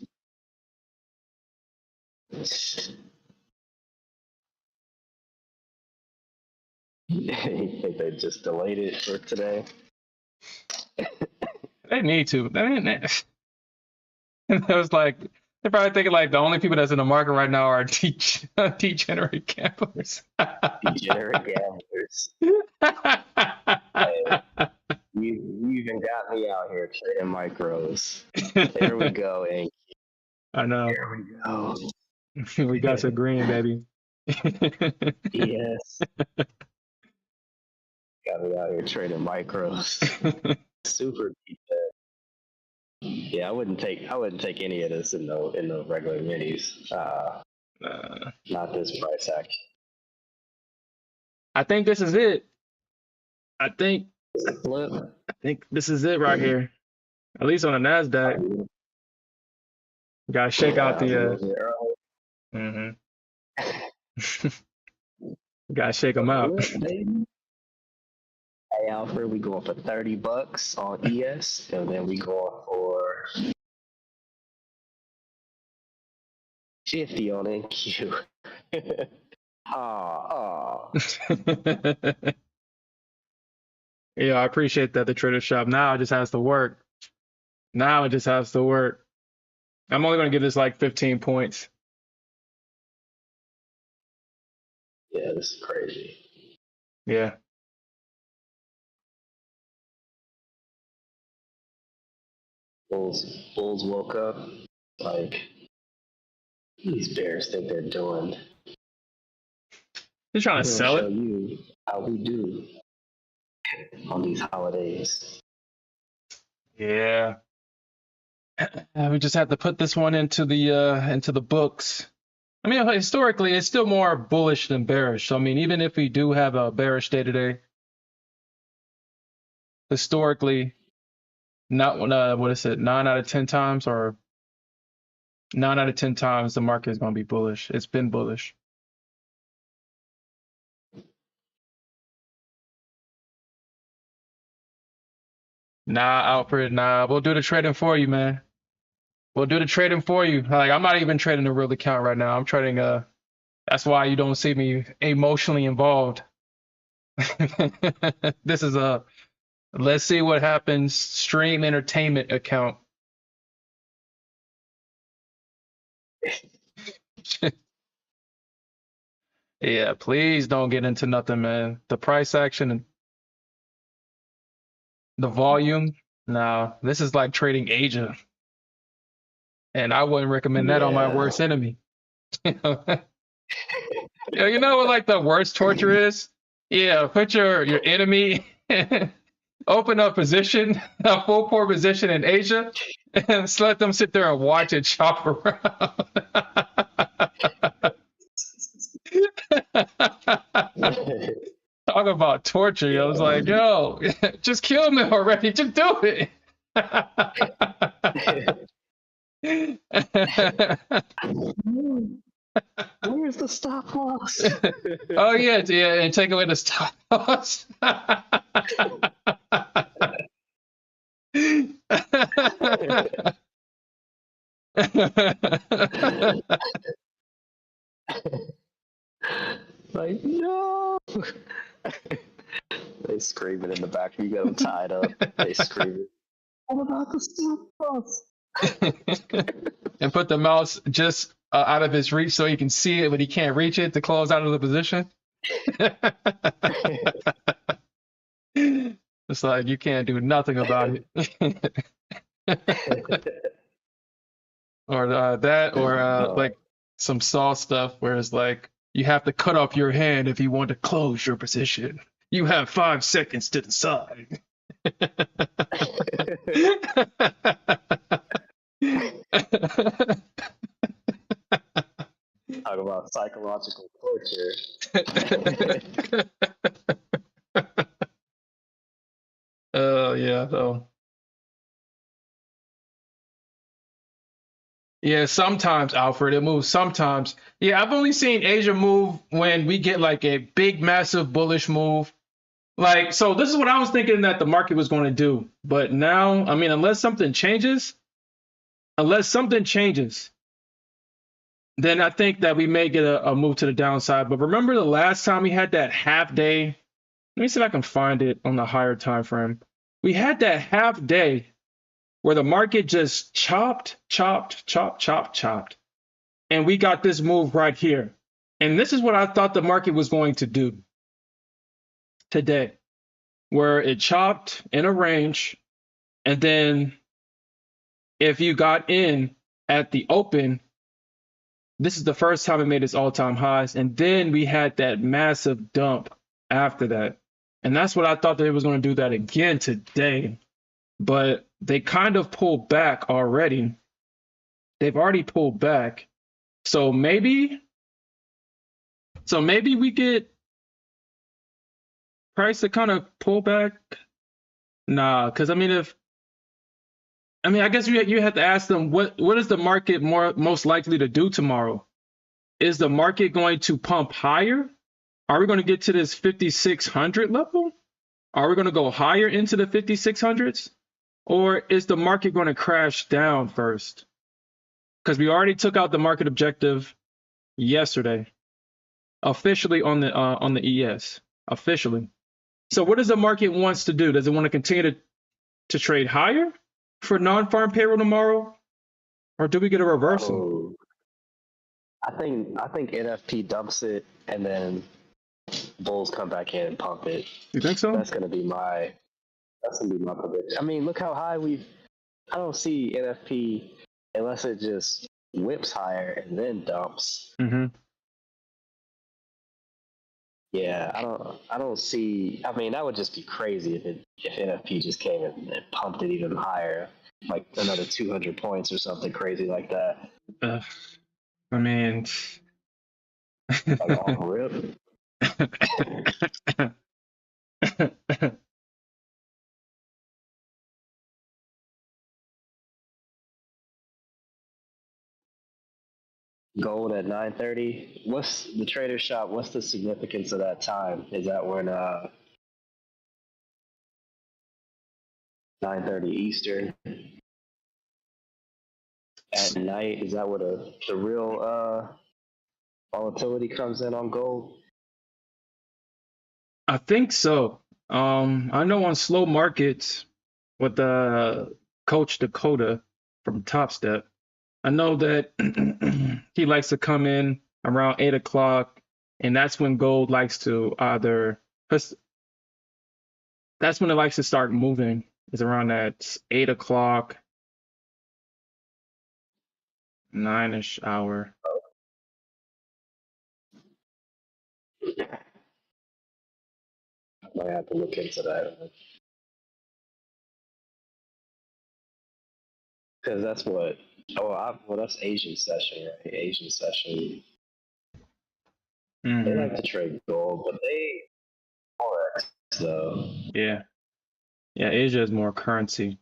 You think they just delayed it for today? They need to. It was like they're probably thinking like the only people that's in the market right now are degenerate gamblers. Degenerate gamblers. Hey, you even got me out here trading micros. There we go, and I know. there we go. We got some green, baby. Yes. Got me out here trading micros. Super deep. Yeah, I wouldn't take any of this in the regular minis. Not this price action. I think this is it. I think Flip. this is it right here. At least on the Nasdaq. Gotta shake out the gotta shake them out. Hey Alfred, we going for $30 on ES, and then we going for 50 on NQ. Yeah, I appreciate that. The trader shop now it just has to work. Now it just has to work. I'm only gonna give this like 15 points. Yeah, this is crazy. Yeah. Bulls woke up like these bears think they're doing. They're trying to sell show it. You how we do on these holidays. Yeah. We just have to put this one into the books. I mean, historically, it's still more bullish than bearish. So, I mean, even if we do have a bearish day today, historically, not what is it, 9 out of 10 times or 9 out of 10 times the market is going to be bullish. It's been bullish. Nah, Alfred, nah, we'll do the trading for you, man. We'll do the trading for you. Like, I'm not even trading a real account right now. I'm trading that's why you don't see me emotionally involved. This is a let's see what happens stream entertainment account. Yeah, please don't get into nothing, man. The price action and the volume. Nah, this is like trading Asia. And I wouldn't recommend that on my worst enemy. You know what like the worst torture is? Yeah, put your enemy open up position, a full port position in Asia, and just let them sit there and watch it chop around. Talk about torture. I was like, yo, just kill me already. Just do it. Where's the stop loss? Oh yeah, and take away the stop loss. Like, no. They screaming in the back. You got them tied up. They screaming. What about the stop loss? And put the mouse just out of his reach so he can see it, but he can't reach it to close out of the position. It's like you can't do nothing about it. Or that, or Uh, like some Saw stuff where it's like you have to cut off your hand if you want to close your position. You have 5 seconds to decide. talk about psychological torture. Oh yeah, so yeah, sometimes Alfred it moves. Sometimes, yeah, I've only seen Asia move when we get like a big, massive bullish move. Like, so this is what I was thinking that the market was going to do. But now, I mean, unless something changes, then I think that we may get a move to the downside. But remember the last time we had that half day? Let me see if I can find it on the higher time frame. We had that half day where the market just chopped, chopped, chopped, chopped, chopped. And we got this move right here. And this is what I thought the market was going to do today, where it chopped in a range. And then if you got in at the open, this is the first time it made its all-time highs. And then we had that massive dump after that. And that's what I thought they was going to do that again today. But they kind of pulled back already. They've already pulled back. So maybe we get price to kind of pull back. Nah, because I mean, I guess you have to ask them what is the market most likely to do tomorrow? Is the market going to pump higher? Are we going to get to this 5,600 level? Are we going to go higher into the 5,600s? Or is the market going to crash down first? Because we already took out the market objective yesterday, officially on the ES, officially. So what does the market wants to do? Does it want to continue to trade higher for non-farm payroll tomorrow, or do we get a reversal? Oh, I think NFP dumps it and then bulls come back in and pump it. You think so? That's gonna be my prediction. I mean, look how high I don't see NFP unless it just whips higher and then dumps. Mm-hmm. Yeah, I don't see. I mean, that would just be crazy if NFP just came in and pumped it even higher, like another 200 points or something crazy like that. I mean, Like off rip. Gold at 9:30. What's the trader shop? What's the significance of that time? Is that when 9:30 Eastern at night? Is that where the real volatility comes in on gold? I think so. I know on slow markets with Coach Dakota from Top Step, I know that he likes to come in around 8 o'clock, and that's when gold likes to that's when it likes to start moving. Is around that 8 o'clock, 9ish hour. I might have to look into that because that's what. Well, that's Asian session, right? Asian session. They like to trade gold, but they forex though. Yeah, Asia is more currency.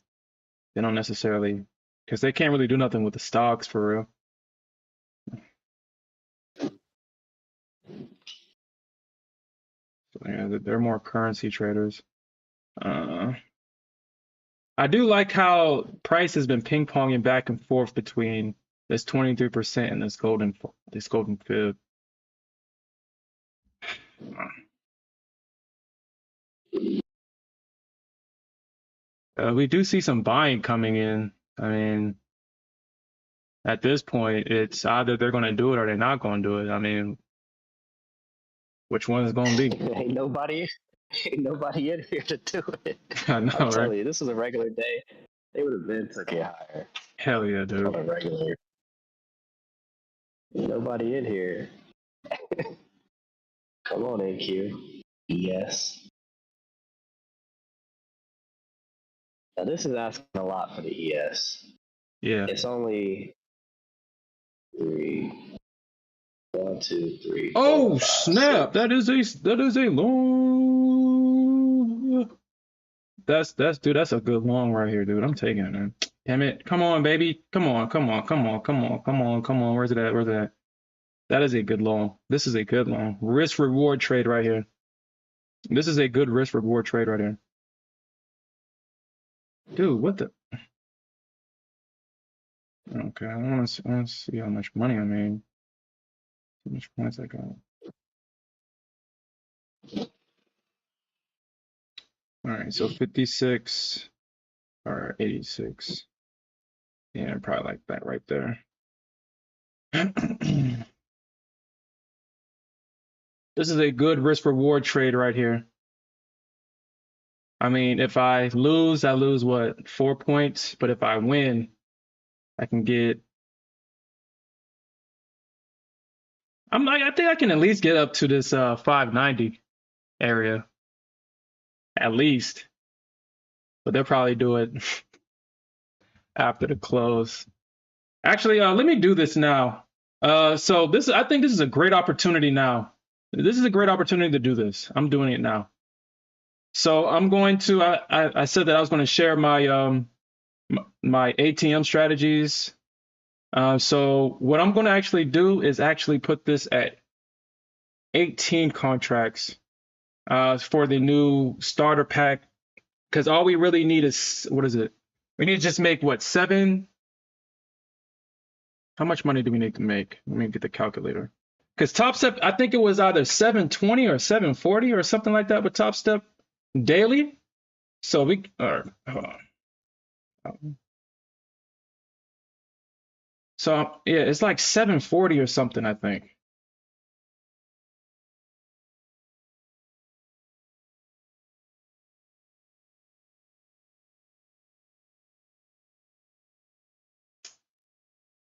They don't necessarily, because they can't really do nothing with the stocks for real. So, yeah, they're more currency traders. I do like how price has been ping ponging back and forth between this 23% and this golden fib. We do see some buying coming in. I mean, at this point, it's either they're going to do it or they're not going to do it. I mean, which one is going to be? Ain't nobody in here to do it. I know, I'm telling right? you, this is a regular day. They would have been took it higher Hell yeah, on dude. a regular. Nobody in here. Come on, AQ. Yes. Now this is asking a lot for the ES. Yeah. It's only three. 1, 2, 3, 4, Oh 5, snap! 6. That is a long. That's dude. That's a good long right here, dude. I'm taking it, man. Damn it! Come on, baby. Come on, come on, come on, come on, come on, come on. Where's it at? Where's it at? That is a good long. This is a good long. Risk reward trade right here. This is a good risk reward trade right here. Dude, what the? Okay, I want to see how much money I made. How much points I got. All right, so 56 or 86. Yeah, probably like that right there. This is a good risk reward trade right here. I mean, if I lose what, 4 points, but if I win, I can get. I think I can at least get up to this 590 area, at least. But they'll probably do it after the close. Actually, let me do this now. So I think this is a great opportunity now. This is a great opportunity to do this. I'm doing it now. So I'm going to. I said that I was going to share my ATM strategies. So what I'm going to actually do is actually put this at 18 contracts for the new starter pack. Because all we really need is, what is it? We need to just make what, 7? How much money do we need to make? Let me get the calculator. Because Top Step, I think it was either 720 or 740 or something like that with Top Step daily. So hold on. So yeah, it's like 740 or something, I think.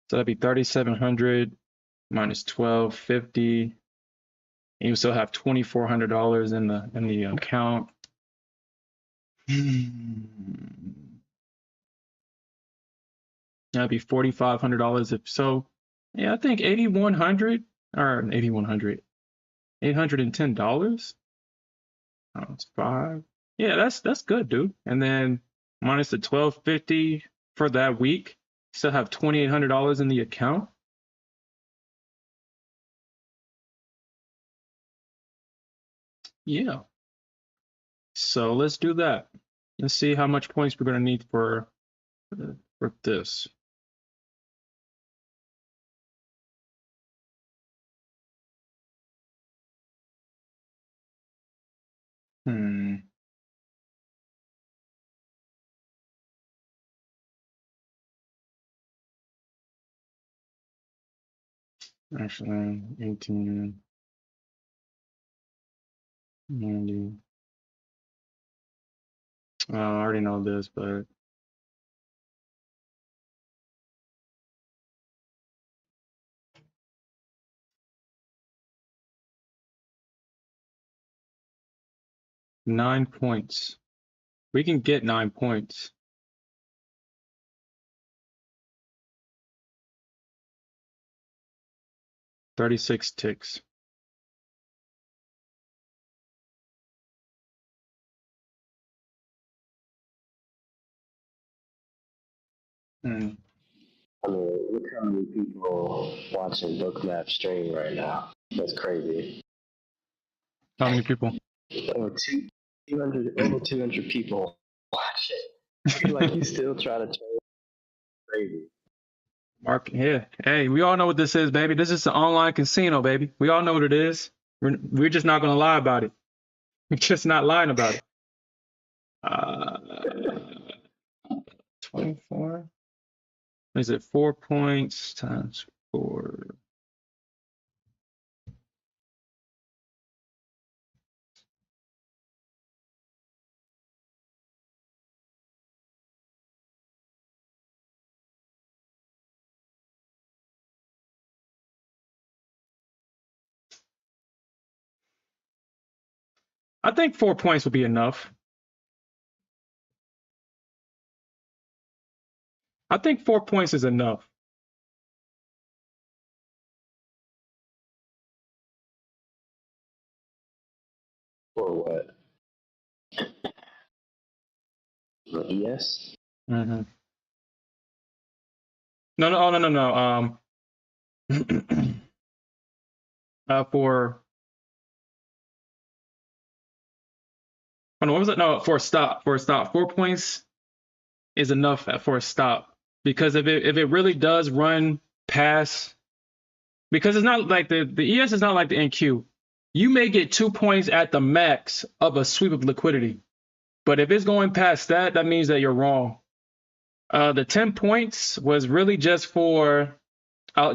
So that'd be 3,700 minus 1,250. And you still have $2,400 in the account. That'd be $4,500 if so. Yeah, I think 8,100 or 8,100, $810. Oh, it's 5. Yeah, that's good, dude. And then minus the 1,250 for that week, still have $2,800 in the account. Yeah. So let's do that. Let's see how much points we're gonna need for this. Hmm. Actually, 18, 90. I already know this, but 9 points. We can get 9 points. 36 ticks. Hmm. I mean, look how many people watching Bookmap stream right now. That's crazy. How many people? Over 200 people watching. I feel like you still try to trade. Crazy. Mark, yeah. Hey, we all know what this is, baby. This is an online casino, baby. We all know what it is. We're just not gonna lie about it. We're just not lying about it. 24. Is it 4 points times 4? I think 4 points would be enough. I think 4 points is enough. For what? The ES? Mm-hmm. No, no, oh, no, no, no. For oh, no, what was it? No, for a stop. For a stop. 4 points is enough for a stop because if it really does run past, because it's not like the ES is not like the NQ. You may get 2 points at the max of a sweep of liquidity, but if it's going past that, that means that you're wrong. The 10 points was really just for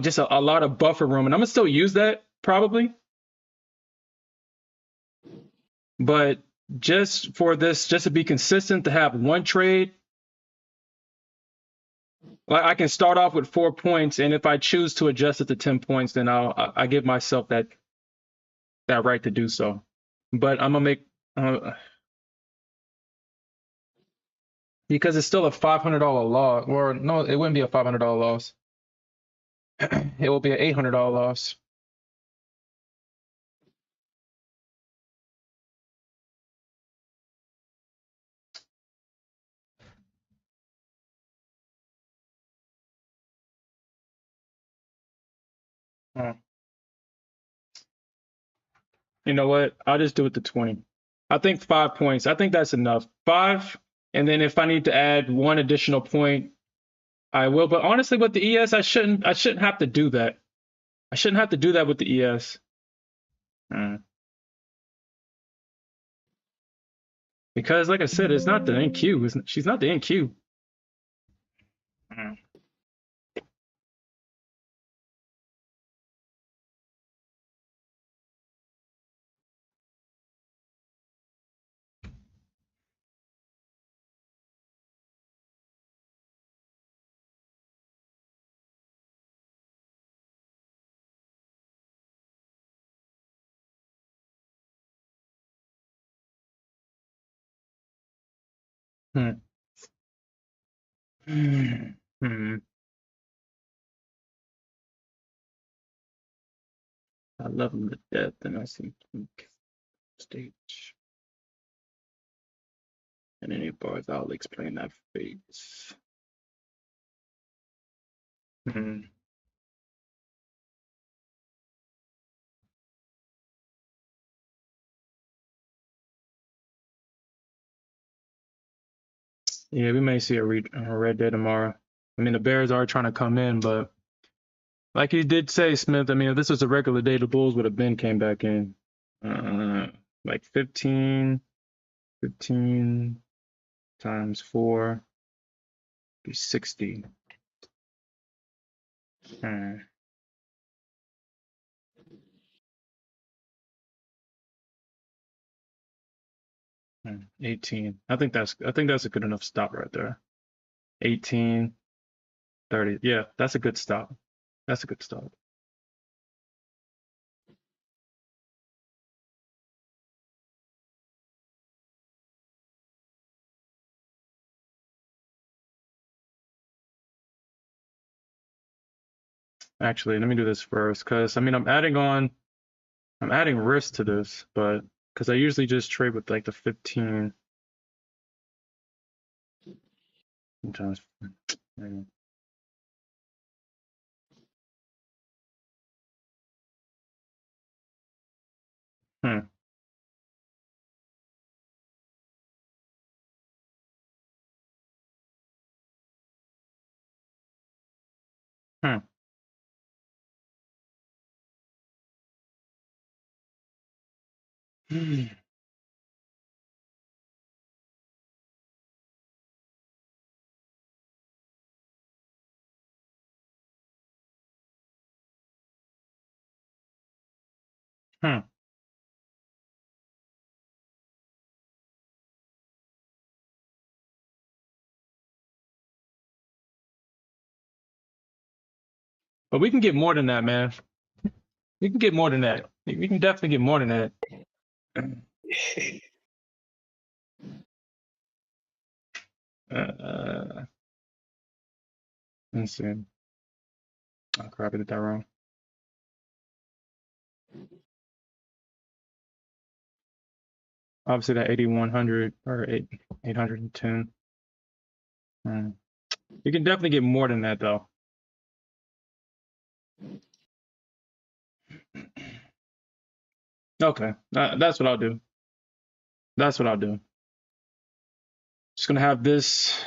just a lot of buffer room, and I'm gonna still use that probably, but just for this, just to be consistent, to have one trade, like I can start off with 4 points, and if I choose to adjust it to 10 points, then I give myself that right to do so. But I'm gonna make because it's still a $500 loss, or no, it wouldn't be a $500 loss. It will be an $800 loss. Uh, You know what? I'll just do it to 20. I think 5 points. I think that's enough. 5, and then if I need to add one additional point, I will. But honestly, with the ES, I shouldn't have to do that. I shouldn't have to do that with the ES. Because, like I said, it's not the NQ. She's not the NQ. Hmm. Hmm. I love him to death, and I see stage. And any bars, I'll explain that phase. Hmm. Yeah, we may see a red day tomorrow. I mean, the Bears are trying to come in, but like you did say, Smith, I mean, if this was a regular day, the Bulls would have been came back in. Like 15 times 4 be 60. 18. I think that's a good enough stop right there. 18, 30. Yeah, that's a good stop. That's a good stop. Actually, let me do this first, because I mean I'm adding risk to this, but because I usually just trade with like the 15 times. Hmm. Hmm. Hmm. Hmm. But we can get more than that, man. We can get more than that. We can definitely get more than that. Let's see. Oh crap, I did that wrong. Obviously that 8100 or 810. You can definitely get more than that though. Okay, that's what I'll do. That's what I'll do. Just gonna have this,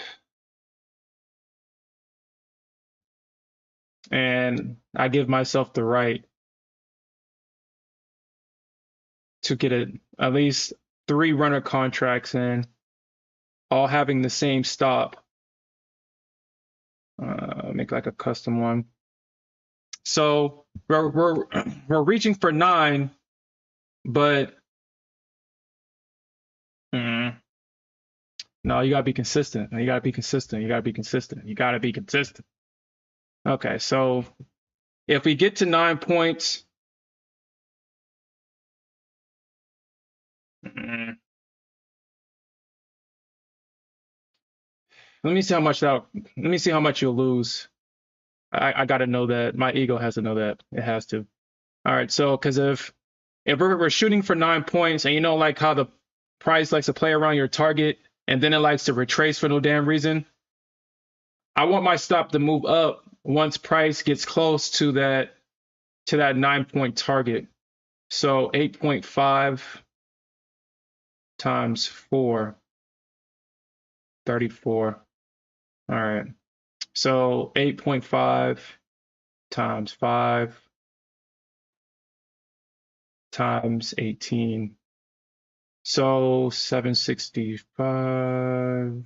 and I give myself the right to get at least 3 runner contracts in, all having the same stop. Make like a custom one. So we're reaching for 9, but no, you gotta be consistent. You gotta be consistent. You gotta be consistent. You gotta be consistent. Okay, so if we get to 9 points, let me see how much that. Let me see how much you'll lose. I gotta know that. My ego has to know that. It has to. All right, so because if we're shooting for 9 points, and you know like how the price likes to play around your target, and then it likes to retrace for no damn reason. I want my stop to move up once price gets close to that 9-point target. So 8.5 times 4, 34. All right. So 8.5 times 5 times 18. So 765.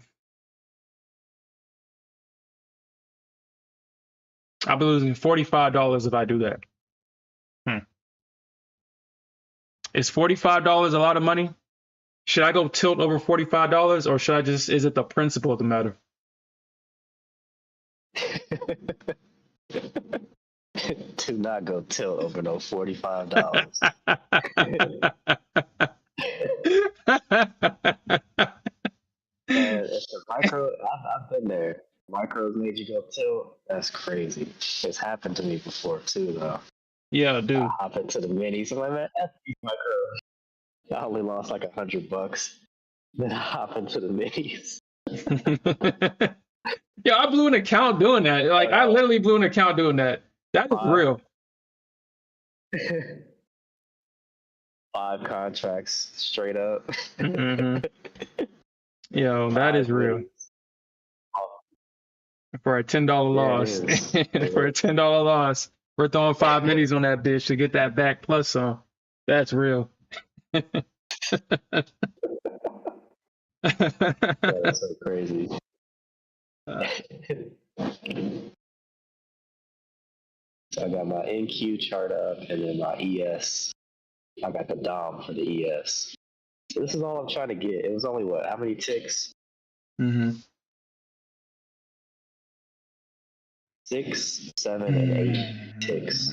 I'll be losing $45 if I do that. Is $45 a lot of money? Should I go tilt over $45, or should I just, is it the principle of the matter? Do not go tilt over no $45. It's a micro. I've been there. Micros made you go tilt. That's crazy. It's happened to me before too, though. Yeah, dude. I hop into the minis. I'm like, man, F these micros. I only lost like $100. Then I hop into the minis. Yeah, I blew an account doing that. Like, I literally blew an account doing that. That is real. 5 contracts straight up. Yo, that is real. For a $10 loss. For a $10 loss. We're throwing 5 minis on that bitch to get that back plus some. That's real. That's so crazy. So I got my NQ chart up, and then my ES. I got the DOM for the ES. So this is all I'm trying to get. It was only what? How many ticks? 6, 7, and 8 ticks.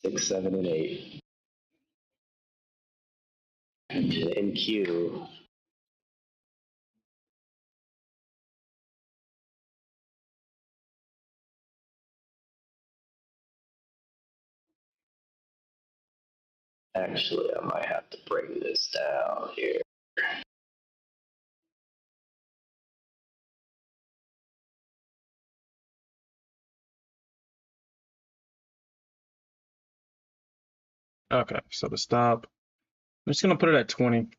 6, 7, and 8. And NQ. Actually, I might have to bring this down here. Okay, so the stop, I'm just gonna put it at 20.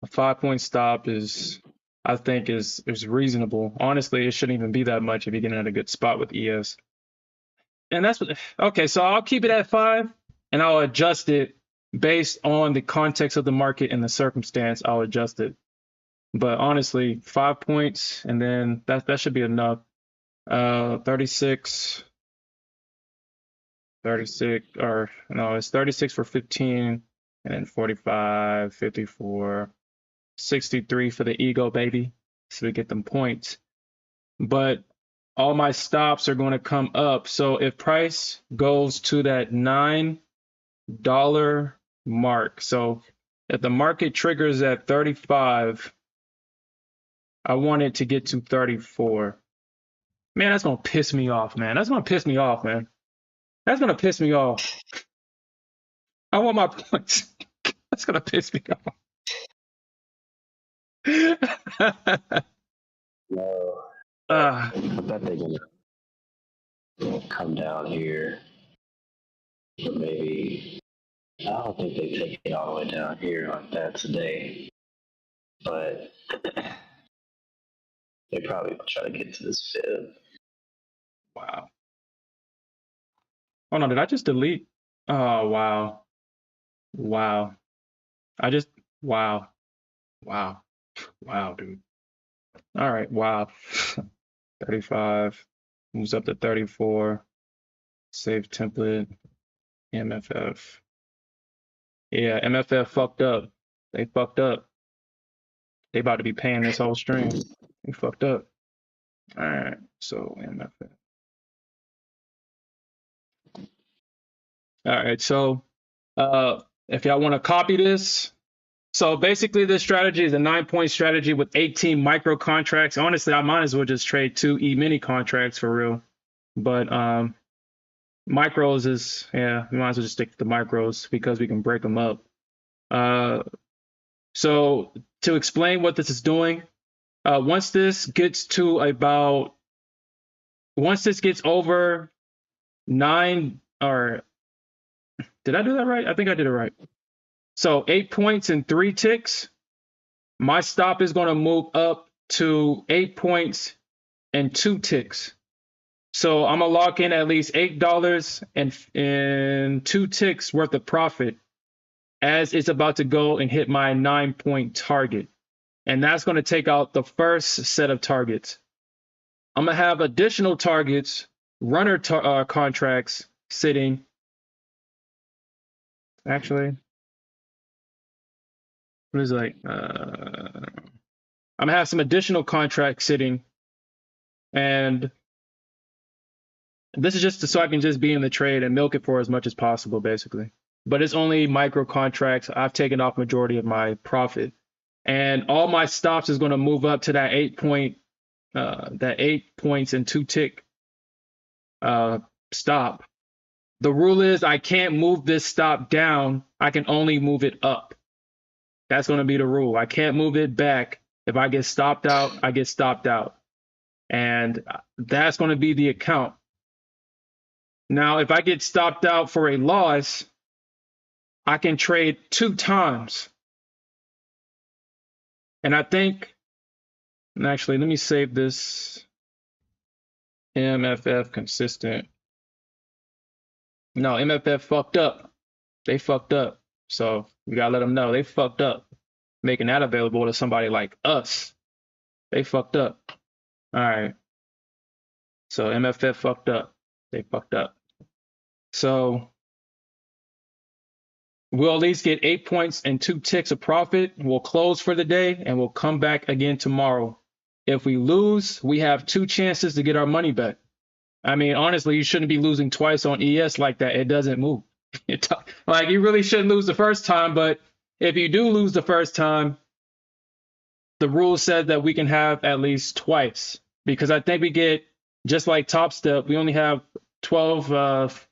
A 5-point stop is, I think, is reasonable. Honestly, it shouldn't even be that much if you're getting at a good spot with ES. And that's what. Okay, so I'll keep it at 5, and I'll adjust it based on the context of the market and the circumstance. I'll adjust it. But honestly, 5 points, and then that should be enough. 36, or no, it's 36 for 15, and then 45, 54, 63 for the ego, baby. So we get them points. But all my stops are going to come up. So if price goes to that $9 mark, so if the market triggers at 35, I want it to get to 34. Man, that's going to piss me off, man. That's going to piss me off, man. That's going to piss me off. I want my points. That's going to piss me off. No, uh, I bet they're gonna come down here. Or maybe I don't think they take it all the way down here like that today. But they probably will try to get to this fib. wow. Oh no, did I just delete? Oh wow. Wow. Wow. Wow. Wow, dude. All right, wow. 35 moves up to 34. Save template. MFF. Yeah, MFF fucked up. They fucked up. They about to be paying this whole stream. They fucked up. All right, so MFF. All right, so if y'all want to copy this, so basically this strategy is a 9-point strategy with 18 micro contracts. Honestly, I might as well just trade 2 E-mini contracts for real. But micros is, yeah, we might as well just stick to the micros because we can break them up. So to explain what this is doing, once this gets over 9, or did I do that right? I think I did it right. So 8 points and 3 ticks, my stop is going to move up to 8 points and 2 ticks. So I'm going to lock in at least $8 and 2 ticks worth of profit as it's about to go and hit my 9-point target. And that's going to take out the first set of targets. I'm going to have additional targets, runner contracts sitting. Actually, what is it like? I'm going to have some additional contracts sitting. And this is just so I can just be in the trade and milk it for as much as possible, basically. But it's only micro contracts. I've taken off majority of my profit. And all my stops is going to move up to that 8 points and 2 tick stop. The rule is I can't move this stop down. I can only move it up. That's going to be the rule. I can't move it back. If I get stopped out, I get stopped out. And that's going to be the account. Now, if I get stopped out for a loss, I can trade 2 times. And I think, and actually, let me save this MFF consistent. No, MFF fucked up. They fucked up. So we gotta let them know they fucked up, making that available to somebody like us. They fucked up. All right. So MFF fucked up. They fucked up. So we'll at least get 8 points and 2 ticks of profit. We'll close for the day and we'll come back again tomorrow. If we lose, we have 2 chances to get our money back. I mean, honestly, you shouldn't be losing twice on ES like that. It doesn't move. Like, you really shouldn't lose the first time, but if you do lose the first time, the rule says that we can have at least twice, because I think we get, just like Top Step, we only have 12,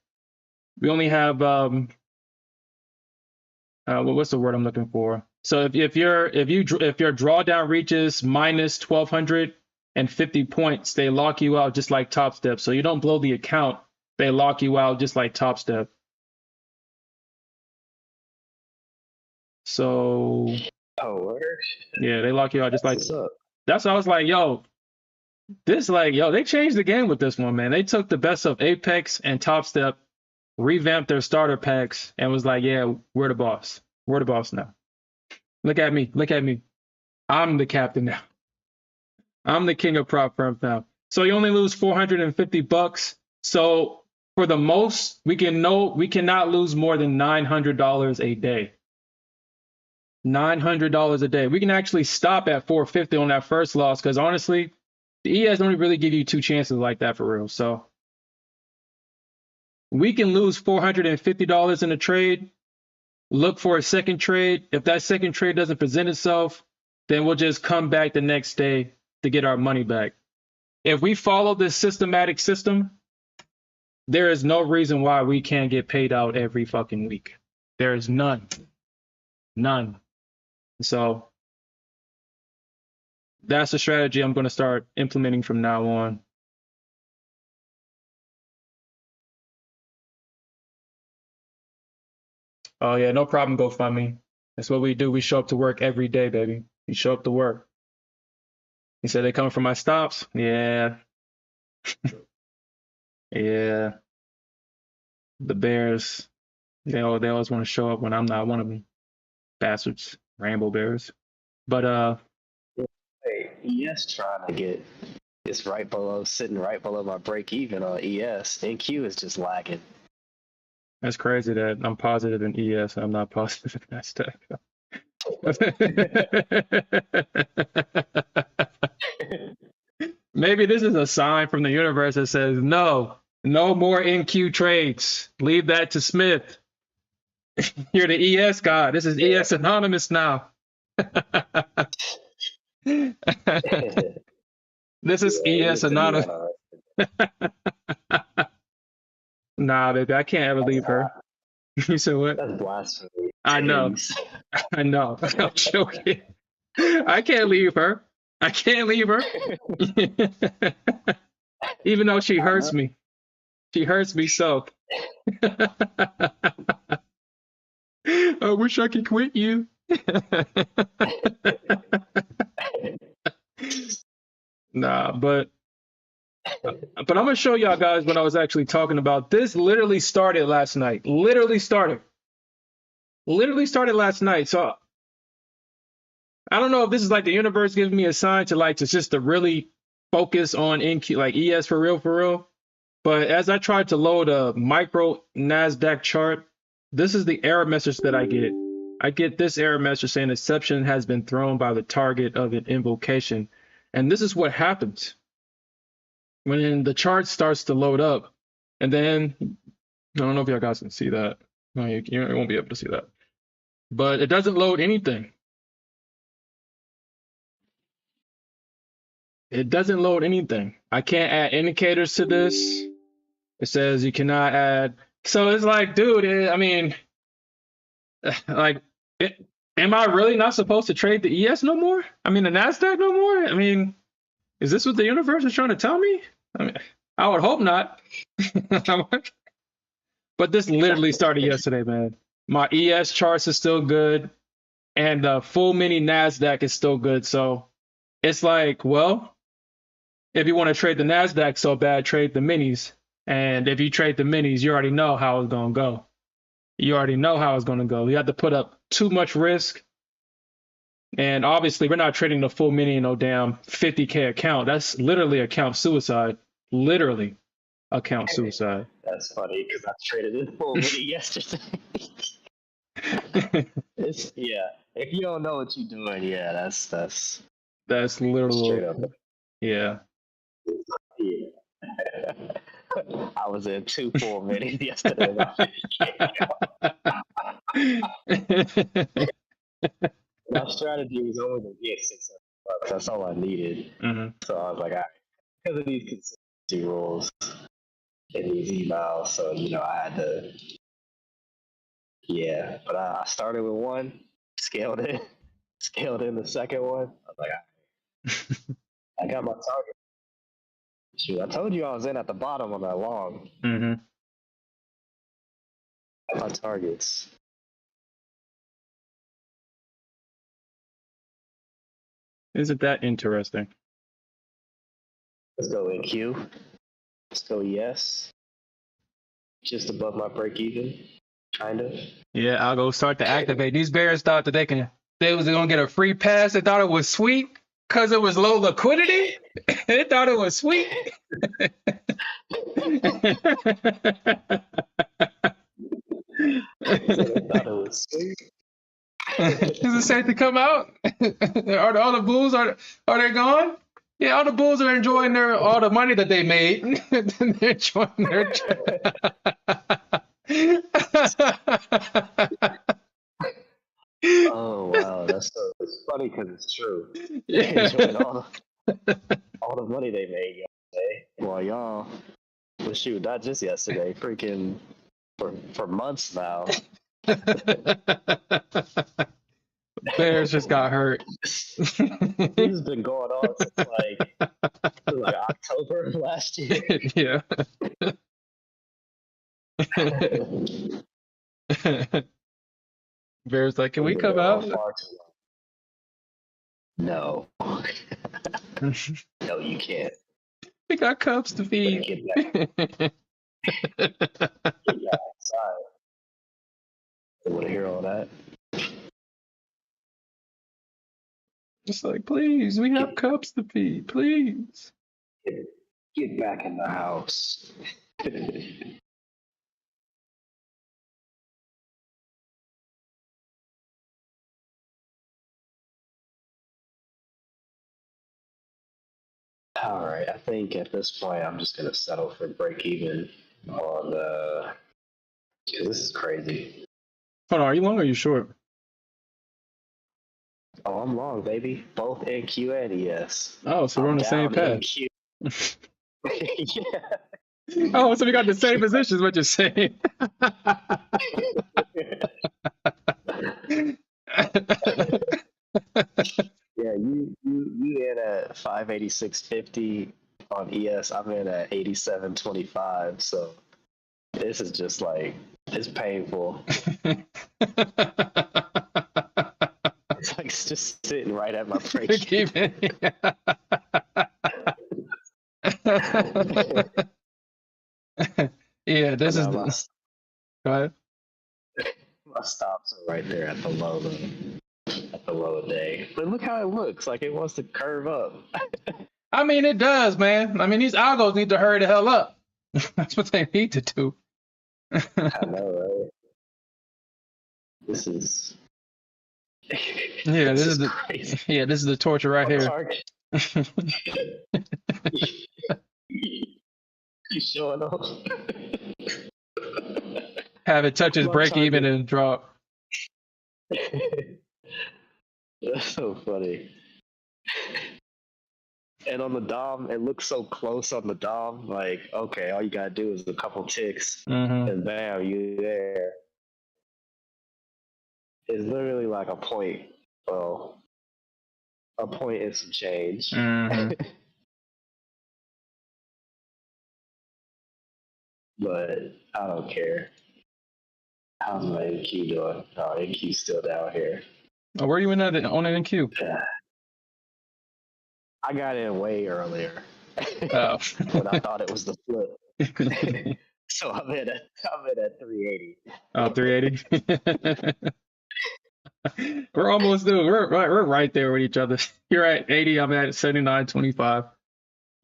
we only have, what's the word I'm looking for? So if your drawdown reaches minus 1,250 points, they lock you out just like Top Step. So you don't blow the account, they lock you out just like Top Step. So yeah, they lock you out just like. That's why I was like, yo, they changed the game with this one, man. They took the best of Apex and Top Step, revamped their starter packs, and was like, yeah, we're the boss. We're the boss now. Look at me. Look at me. I'm the captain now. I'm the king of prop firms now. So you only lose $450. So for the most, we cannot lose more than $900 a day. $900 a day. We can actually stop at $450 on that first loss, because honestly, The ES don't really give you two chances like that for real. So we can lose $450 in a trade, look for a second trade. If that second trade doesn't present itself, then we'll just come back the next day to get our money back. If we follow this systematic system, there is no reason why we can't get paid out every fucking week. There is none. None. So that's a strategy I'm going to start implementing from now on. Oh, yeah, no problem, GoFundMe. That's what we do. We show up to work every day, baby. We show up to work. He said they coming for my stops. Yeah. Yeah. The Bears, they always want to show up when I'm not one of them. Bastards. Rainbow Bears. But Hey, ES trying to get it's right below, sitting right below my break even on ES. NQ is just lagging. that's crazy that I'm positive in ES and I'm not positive in Nasdaq. Maybe this is a sign from the universe that says, no more NQ trades. Leave that to Smith. You're the ES guy. This is ES Anonymous now. This is ES Anonymous. Nah, baby, I can't ever leave her. You said what? That's blasphemy. I know. I know. I'm joking. I can't leave her. I can't leave her. Even though she hurts me. She hurts me so. I wish I could quit you. Nah, but I'm gonna show y'all guys what I was actually talking about. This literally started last night. Literally started last night. So I don't know if this is like the universe giving me a sign to just to really focus on NQ, like ES for real. But as I tried to load a micro Nasdaq chart, this is the error message that I get. I get this error message saying exception has been thrown by the target of an invocation. And this is what happens when the chart starts to load up. And then, I don't know if y'all guys can see that. No, you won't be able to see that. But it doesn't load anything. It doesn't load anything. I can't add indicators to this. It says you cannot add. So it's like, dude, am I really not supposed to trade the ES no more? I mean, the Nasdaq no more? I mean, is this what the universe is trying to tell me? I mean, I would hope not. But this literally started yesterday, man. My ES charts are still good, and the full mini Nasdaq is still good. So it's like, well, if you want to trade the Nasdaq so bad, trade the minis. And if you trade the minis, you already know how it's going to go. You already know how it's going to go. You have to put up too much risk. And obviously, we're not trading the full mini in no damn 50K account. That's literally account suicide. Literally account suicide. That's funny because I traded in full mini yesterday. Yeah. If you don't know what you're doing, yeah, that's literally, yeah. Yeah. I was in 2 full minis yesterday. My strategy was only to get $600. That's all I needed. Mm-hmm. So I was like, all right, because of these consistency rules in these emails, so I had to. Yeah, but I started with one, scaled in the second one. I was like, all right. I got my target. Shoot, I told you I was in at the bottom on that long. Mm-hmm. My targets. Isn't that interesting? Let's go NQ. Let's go ES. Just above my break even, kind of. Yeah, I'll go start to activate. These bears thought that they was gonna get a free pass. They thought it was sweet because it was low liquidity. They thought it was sweet. They thought it was sweet. Is it safe to come out? Are all the bulls are they gone? Yeah, all the bulls are enjoying all the money that they made. They're enjoying their. Oh wow, that's so it's funny because it's true. They enjoying Yeah. all the money they made yesterday. Well, y'all, well, shoot, not just yesterday, freaking for months now. Bears just got hurt. This has been going on since like October of last year. Yeah. Bears like, can we We've been come going on out? far too long. No, no, you can't. We got cubs to feed. Get back outside. They want to hear all that. Just like, please, we have cubs to feed, please. Get back in the house. All right, I think at this point I'm just gonna settle for break even on the. This is crazy. Hold on, are you long or are you short? Oh, I'm long, baby. Both NQ and ES. Oh, so we're on the same path. NQ. Yeah. Oh, so we got the same positions, what you're saying. Yeah, you in at 586.50 on ES. I'm in at 87.25. So this is just like it's painful. It's like it's just sitting right at my break. Yeah, this is the. Go ahead. My stops are right there at the low of day. But look how it looks. Like it wants to curve up. I mean, it does, man. I mean, these algos need to hurry the hell up. That's what they need to do. I know, right? This is. Yeah, this is the. Crazy. Yeah, this is the torture right here. You showing off? Have it touch his break even and drop. That's so funny. And on the Dom, it looks so close on the Dom. Like, okay, all you gotta do is a couple ticks, and bam, you there. It's literally like a point. Well, a point is some change. But I don't care. How's my NQ doing? Oh, NQ's still down here. Oh, where are you in that on an NQ? I got in way earlier. Oh. When I thought it was the flip. So I'm in at 380. Oh, 380. We're almost there. We're right there with each other. You're at 80. I'm at 79.25.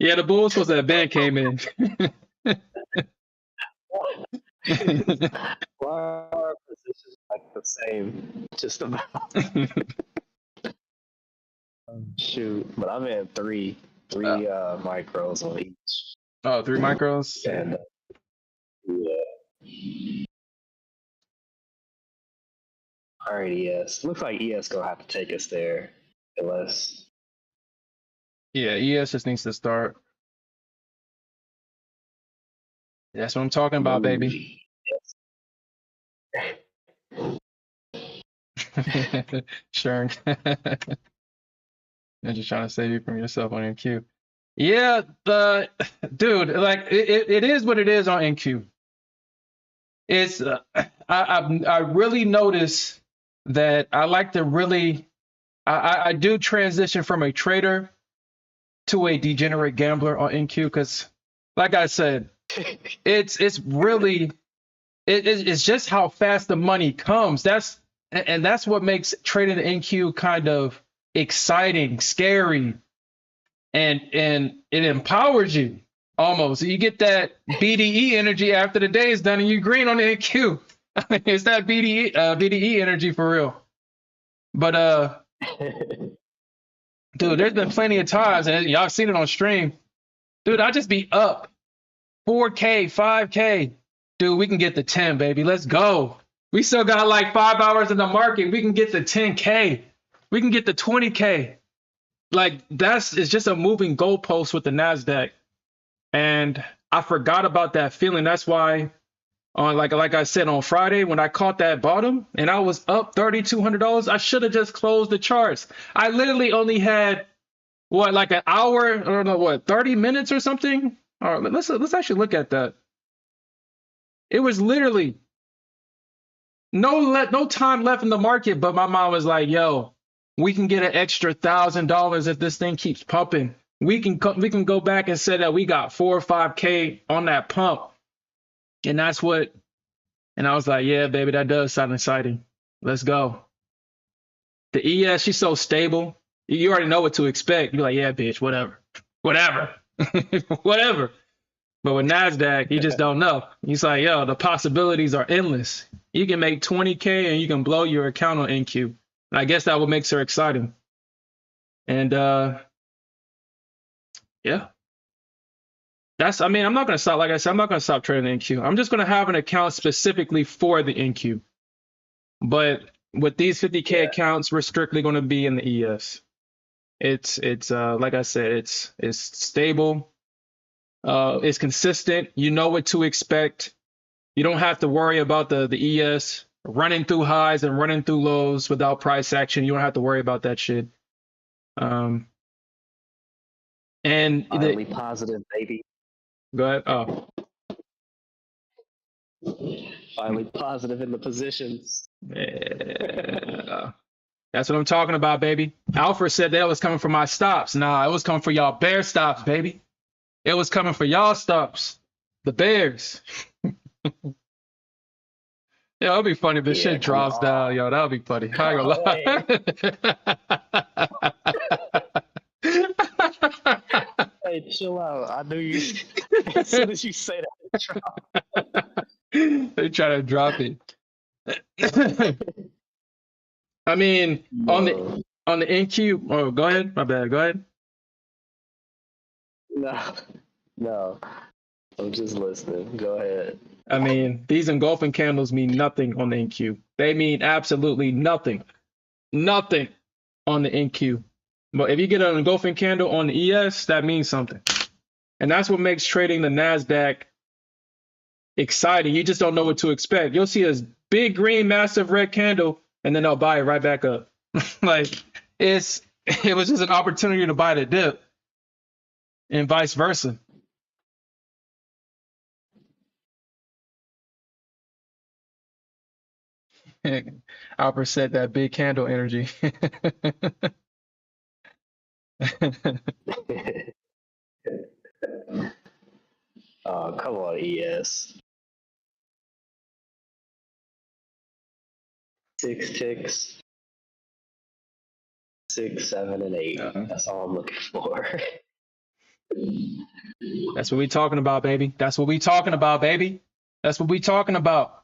Yeah, the Bulls supposed to have been came in. Why are our positions like the same? Just about. Shoot, but I'm in three micros on each. Oh, 3 micros. And yeah. All right, ES. Looks like ES gonna have to take us there, unless. Yeah, ES just needs to start. That's what I'm talking about, baby. Sure. I'm just trying to save you from yourself on NQ. Yeah, dude, like it is what it is on NQ. It's I really notice that I like to really I do transition from a trader to a degenerate gambler on NQ because, like I said, it's really it's just how fast the money comes. That's what makes trading NQ kind of exciting, scary, and it empowers you almost. You get that BDE energy after the day is done, and you green on the NQ. I mean, it's that BDE energy for real. But Dude, there's been plenty of times, and y'all seen it on stream. Dude, I just be up 4K, 5K. Dude, we can get the 10, baby. Let's go. We still got like 5 hours in the market. We can get the 10K. We can get the 20K. Like it's just a moving goalpost with the Nasdaq. And I forgot about that feeling. That's why on like I said on Friday when I caught that bottom and I was up $3,200, I should have just closed the charts. I literally only had like an hour or no, 30 minutes or something. All right, let's actually look at that. It was literally no time left in the market, but my mom was like, "Yo, we can get an extra $1,000 if this thing keeps pumping. We can go back and say that we got 4 or 5K on that pump." And that's what, and I was like, "Yeah, baby, that does sound exciting. Let's go." The ES, she's so stable. You already know what to expect. You're like, "Yeah, bitch, whatever, whatever, whatever." But with Nasdaq, you just don't know. He's like, "Yo, the possibilities are endless. You can make 20K and you can blow your account on NQ." And I guess that what makes her exciting. And yeah, I mean, I'm not gonna stop. Like I said, I'm not gonna stop trading NQ. I'm just gonna have an account specifically for the NQ. But with these 50K accounts, we're strictly gonna be in the ES. It's like I said, it's stable. It's consistent. You know what to expect. You don't have to worry about the ES running through highs and running through lows without price action. You don't have to worry about that shit. And Finally positive, baby. Go ahead. Oh, finally positive in the positions. Yeah. That's what I'm talking about, baby. Alfred said that was coming for my stops. Nah, it was coming for y'all bear stops, baby. It was coming for y'all stops. The bears. Yeah, it'll be funny if this shit drops down, yo. That'll be funny. I ain't gonna lie. Hey, chill out. I knew you. As soon as you say that, drop. They try to drop it. I mean, on the NQ. Oh, go ahead. My bad. Go ahead. No. I'm just listening. Go ahead. I mean, these engulfing candles mean nothing on the NQ. They mean absolutely nothing. Nothing on the NQ. But if you get an engulfing candle on the ES, that means something. And that's what makes trading the Nasdaq exciting. You just don't know what to expect. You'll see a big green, massive red candle, and then they'll buy it right back up. Like it was just an opportunity to buy the dip, and vice versa. Albert said that big candle energy. Oh, come on, ES. 6 ticks. 6, 7, and 8. That's all I'm looking for. That's what we talking about, baby. That's what we talking about, baby. That's what we talking about.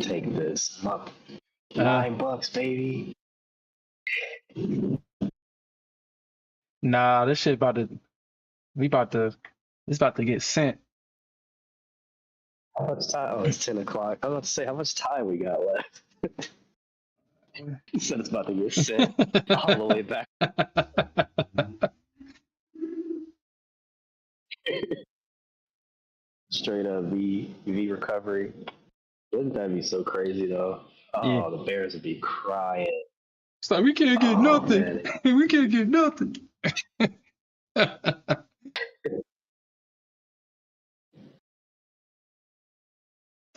Take this. $9, baby. Nah, this shit about to. It's about to get sent. How much time? Oh, it's 10 o'clock. I was about to say, how much time we got left? He said it's about to get sent all the way back. Straight up V recovery. Wouldn't that be so crazy though? Oh, yeah. The Bears would be crying. It's like we can't get nothing. Man. We can't get nothing.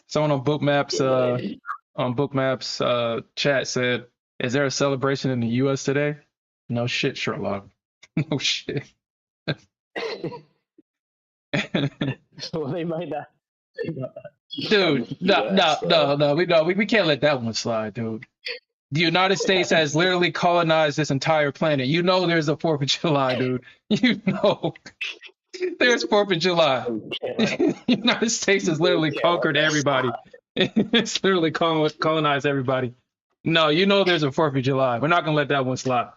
Someone on Bookmaps chat said, "Is there a celebration in the U.S. today?" No shit, Sherlock. No shit. Well, they might not. Dude, no. We can't let that one slide, dude. The United States has literally colonized this entire planet. You know there's a 4th of July, dude. You know there's 4th of July. The United States has literally conquered everybody. It's literally colonize everybody. No, you know there's a 4th of July. We're not gonna let that one slide.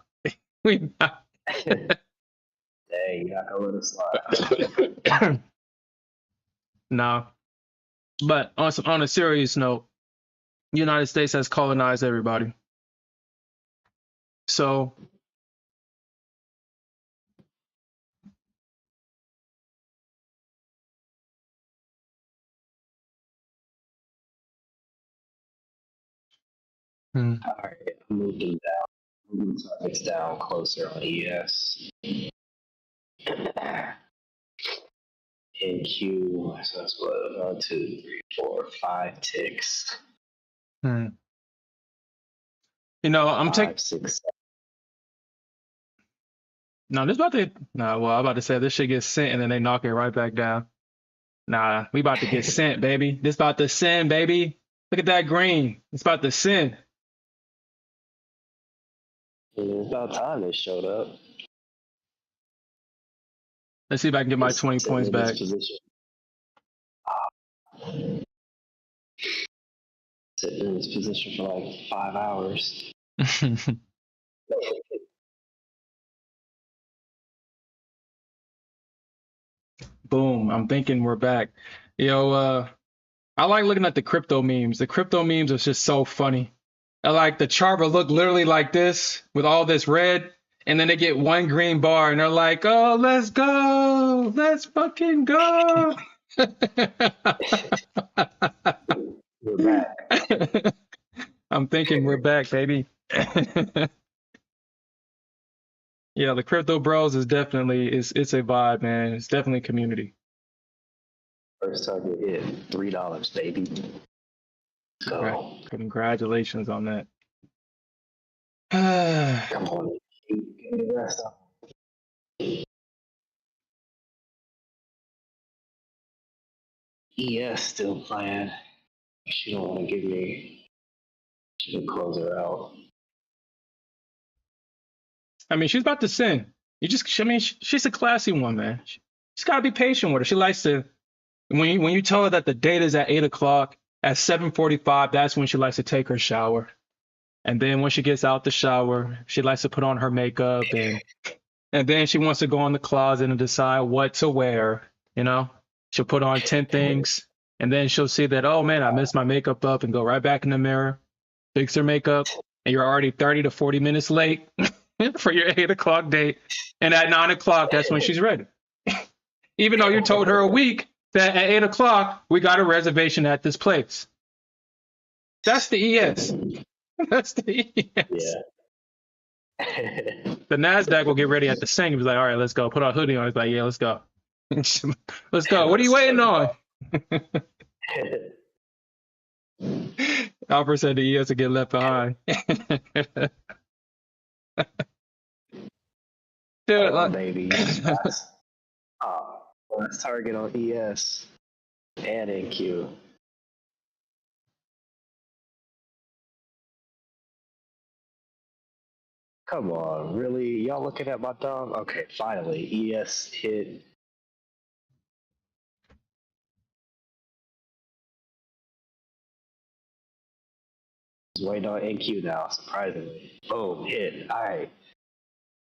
We not. Dang, you're not gonna let us slide. No. But on a serious note, United States has colonized everybody. So hmm, All right, I'm moving down. Moving targets down closer on ES. NQ, so that's what, 1, 2, 3, 4, 5 ticks. hmm. You know, I'm taking. 5, 6, No, this about to. No, well, I'm about to say this shit gets sent and then they knock it right back down. Nah, we about to get 7. sent, baby. This about to send, baby. Look at that green. It's about to send. It's about time they showed up. Let's see if I can get my It's 20 sitting points in this back. position. Sitting in this position for like 5 hours. Boom. I'm thinking we're back. Yo, I like looking at the crypto memes. The crypto memes are just so funny. I like the chart will look literally like this with all this red, and then they get one green bar and they're like, oh, let's go. Let's fucking go. We're back. I'm thinking we're back, baby. Yeah, the crypto bros is definitely it's a vibe, man. It's definitely community. First target hit, $3, baby. Let's go. Congratulations on that. Come on, give me the rest of it. ES still playing. She don't want to give me. She can close her out. I mean, she's about to sin. I mean, she's a classy one, man. She's got to be patient with her. She likes to, when you tell her that the date is at 8 o'clock, at 7:45, that's when she likes to take her shower. And then when she gets out the shower, she likes to put on her makeup and then she wants to go in the closet and decide what to wear. You know, she'll put on 10 things and then she'll see that, oh man, I messed my makeup up and go right back in the mirror, fix her makeup, and you're already 30 to 40 minutes late for your 8 o'clock date. And at 9 o'clock, that's when she's ready. Even though you told her a week that at 8 o'clock, we got a reservation at this place. That's the ES. That's the ES. Yeah. The Nasdaq will get ready at the same. He's like, all right, let's go. Put our hoodie on. He's like, yeah, let's go. Let's go. What are you waiting on? Alfred said the ES will get left behind. Dude, Oh, baby. Let's target on ES and NQ. Come on, really? Y'all looking at my thumb? Okay, finally, ES hit. Waiting on NQ now, surprisingly. Boom, hit. All right,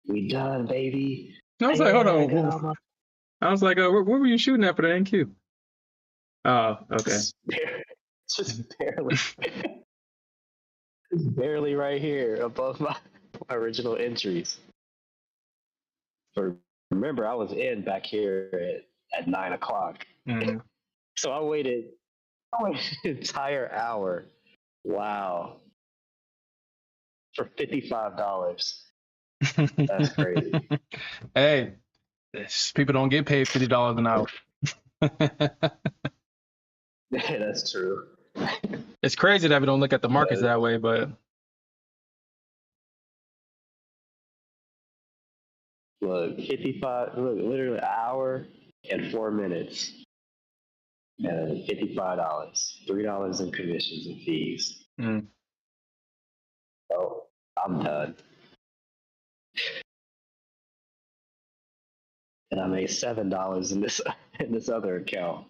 we done, baby. I was like, hold on. I was like, where were you shooting at for the NQ? Oh, okay. Just barely. It's barely right here above my original entries. Remember, I was in back here at 9 o'clock. Mm-hmm. So I waited an entire hour. Wow. For $55. That's crazy. Hey, people don't get paid $50 an hour. That's true. It's crazy that we don't look at the markets that way, but look, 55, look, literally an hour and 4 minutes. And $55. $3 in commissions and fees. mm. So I'm done. And I made $7 in this other account.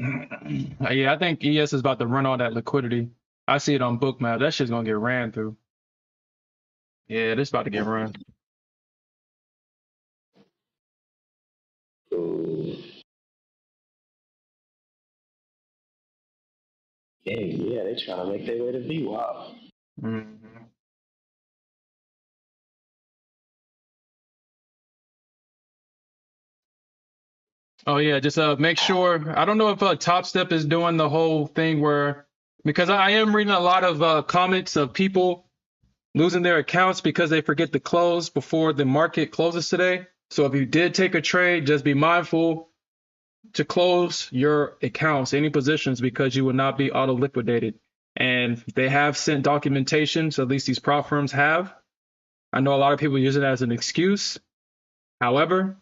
Yeah, I think ES is about to run all that liquidity. I see it on Bookmap. That shit's gonna get ran through. Yeah, this about to get run. Ooh. Yeah, they trying to make their way to VWAP. Mhm. Oh yeah, just make sure. I don't know if Top Step is doing the whole thing where, because I am reading a lot of comments of people losing their accounts because they forget to close before the market closes today. So if you did take a trade, just be mindful to close your accounts, any positions, because you will not be auto liquidated. And they have sent documentation, so at least these prop firms have. I know a lot of people use it as an excuse. However,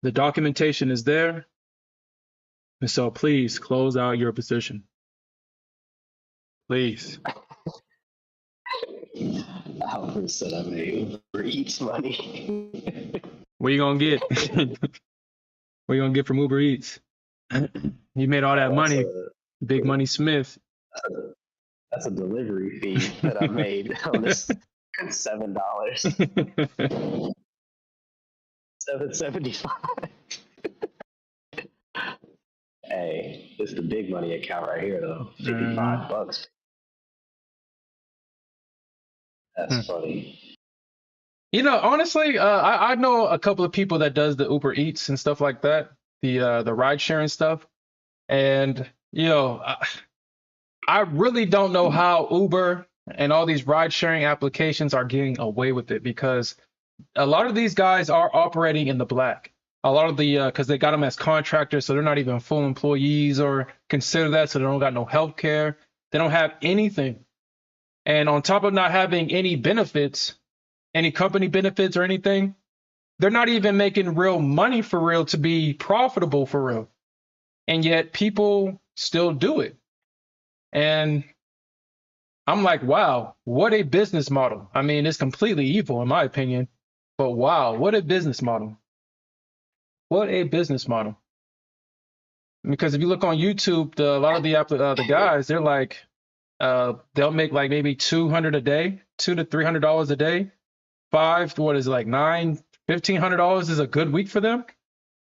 the documentation is there. And so please close out your position. Please. Alfred said I made Uber Eats money. What you gonna get? What you gonna get from Uber Eats? You made all that that's money, a Big Money Smith. that's a delivery fee that I made on this $7. $7.75. Hey, it's the big money account right here though. $55. That's funny. You know, honestly, I know a couple of people that does the Uber Eats and stuff like that, the ride sharing stuff, and I really don't know how Uber and all these ride sharing applications are getting away with it, because a lot of these guys are operating in the black. A lot of the because they got them as contractors, so they're not even full employees or consider that, so they don't got no health care. They don't have anything, and on top of not having any benefits, any company benefits or anything, they're not even making real money for real to be profitable for real. And yet people still do it. And I'm like, wow, what a business model. I mean, it's completely evil in my opinion, but wow, what a business model. What a business model. Because if you look on YouTube, a lot of the guys, they're like, they'll make like maybe 200 a day, $200 to $300 a day. What is it, like $1,500 is a good week for them.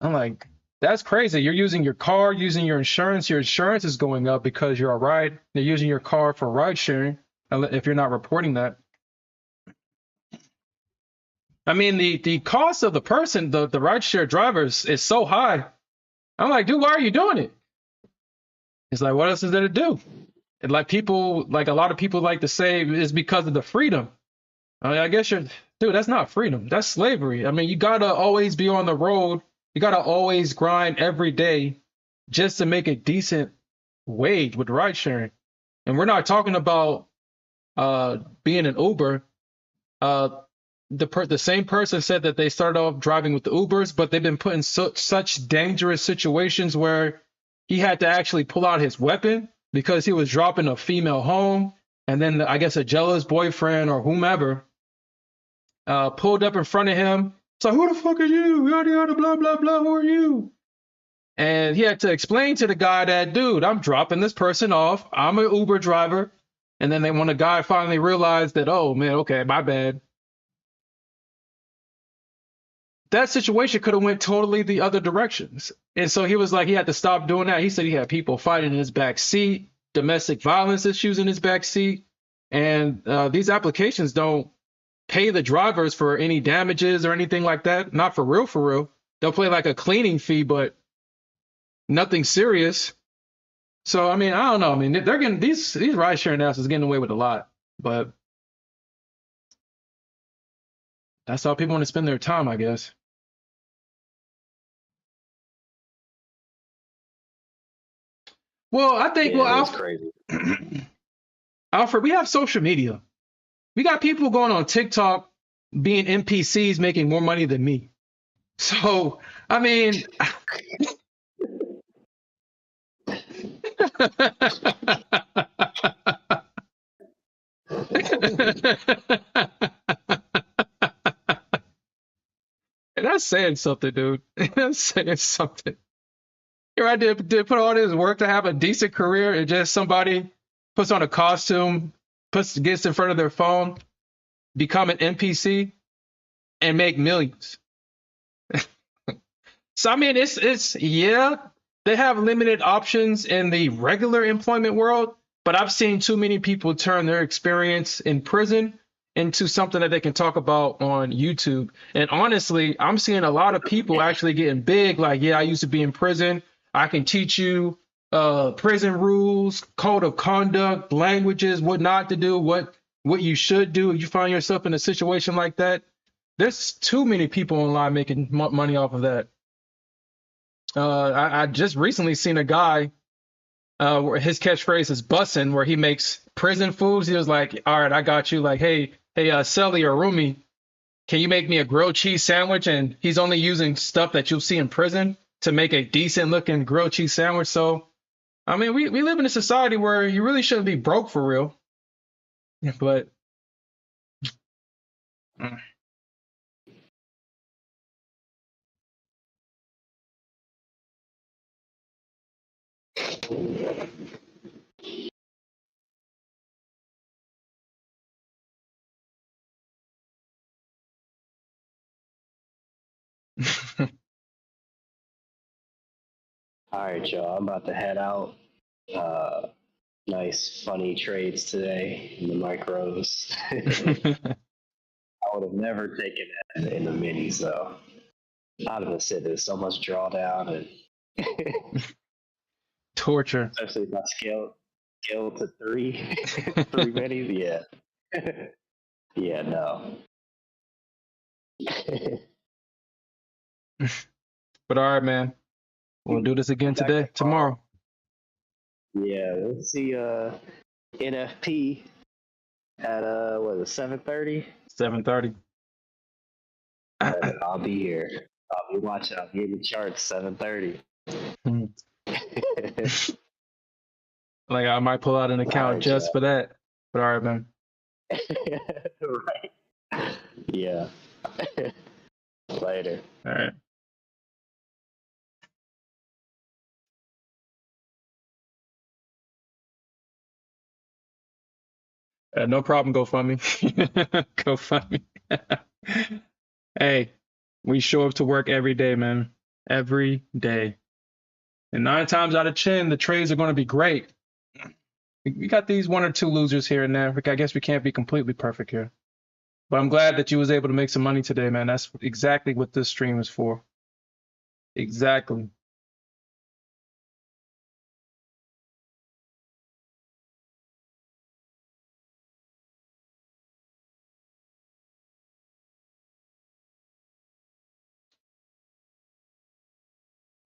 I'm like, that's crazy. You're using your car, using your insurance. Your insurance is going up because you're a ride. They're using your car for ride sharing. If you're not reporting that, I mean, the cost of the person, the ride share drivers, is so high. I'm like, dude, why are you doing it? It's like, what else is there to do? And like a lot of people like to say, it's because of the freedom. I mean, I guess dude, that's not freedom. That's slavery. I mean, you gotta always be on the road. You gotta always grind every day just to make a decent wage with ride sharing. And we're not talking about being an Uber. Uh, the same person said that they started off driving with the Ubers, but they've been put in such dangerous situations where he had to actually pull out his weapon because he was dropping a female home, and then I guess a jealous boyfriend or whomever pulled up in front of him. So who the fuck are you? Yada yada blah blah blah. Who are you? And he had to explain to the guy that, dude, I'm dropping this person off. I'm an Uber driver. And then when the guy finally realized that, oh man, okay, my bad. That situation could have went totally the other directions. And so he was like, he had to stop doing that. He said he had people fighting in his back seat, domestic violence issues in his back seat, and these applications don't pay the drivers for any damages or anything like that. Not for real, for real. They'll pay like a cleaning fee, but nothing serious. So I mean, I don't know. I mean, they're getting these ride sharing apps is getting away with a lot, but that's how people want to spend their time, I guess. Well, I think, Yeah, well, it is crazy. Alfred, we have social media. We got people going on TikTok being NPCs making more money than me. So, I mean, that's saying something, dude. That's saying something. You're right, did put all this work to have a decent career, and just somebody puts on a costume, gets in front of their phone, become an NPC, and make millions. So I mean, it's yeah, they have limited options in the regular employment world, but I've seen too many people turn their experience in prison into something that they can talk about on YouTube. And honestly, I'm seeing a lot of people actually getting big. Like, yeah, I used to be in prison. I can teach you prison rules, code of conduct, languages, what not to do, what you should do if you find yourself in a situation like that. There's too many people online making money off of that. I just recently seen a guy where his catchphrase is bussin', where he makes prison foods. He was like, all right, I got you. Like, hey, Selly or Rumi, can you make me a grilled cheese sandwich? And he's only using stuff that you'll see in prison to make a decent looking grilled cheese sandwich. So, I mean, we live in a society where you really shouldn't be broke for real. But All right, y'all. I'm about to head out. Uh, nice, funny trades today in the micros. I would have never taken that in the minis, though. I'd have said there's so much drawdown, and torture. especially if I scale to three, three minis. Yeah, yeah, no. But all right, man. We'll do this again today, tomorrow. Yeah, let's see. NFP at what is it, 7:30? 7:30. I'll be here. I'll be watching. I'll be in the charts 7:30. Like I might pull out an account right, just for that. But all right, man. Right. Yeah. Later. All right. No problem, GoFundMe. GoFundMe. Hey, we show up to work every day, man. Every day. And 9 times out of 10, the trades are going to be great. We got these 1 or 2 losers here and there. I guess we can't be completely perfect here. But I'm glad that you was able to make some money today, man. That's exactly what this stream is for. Exactly.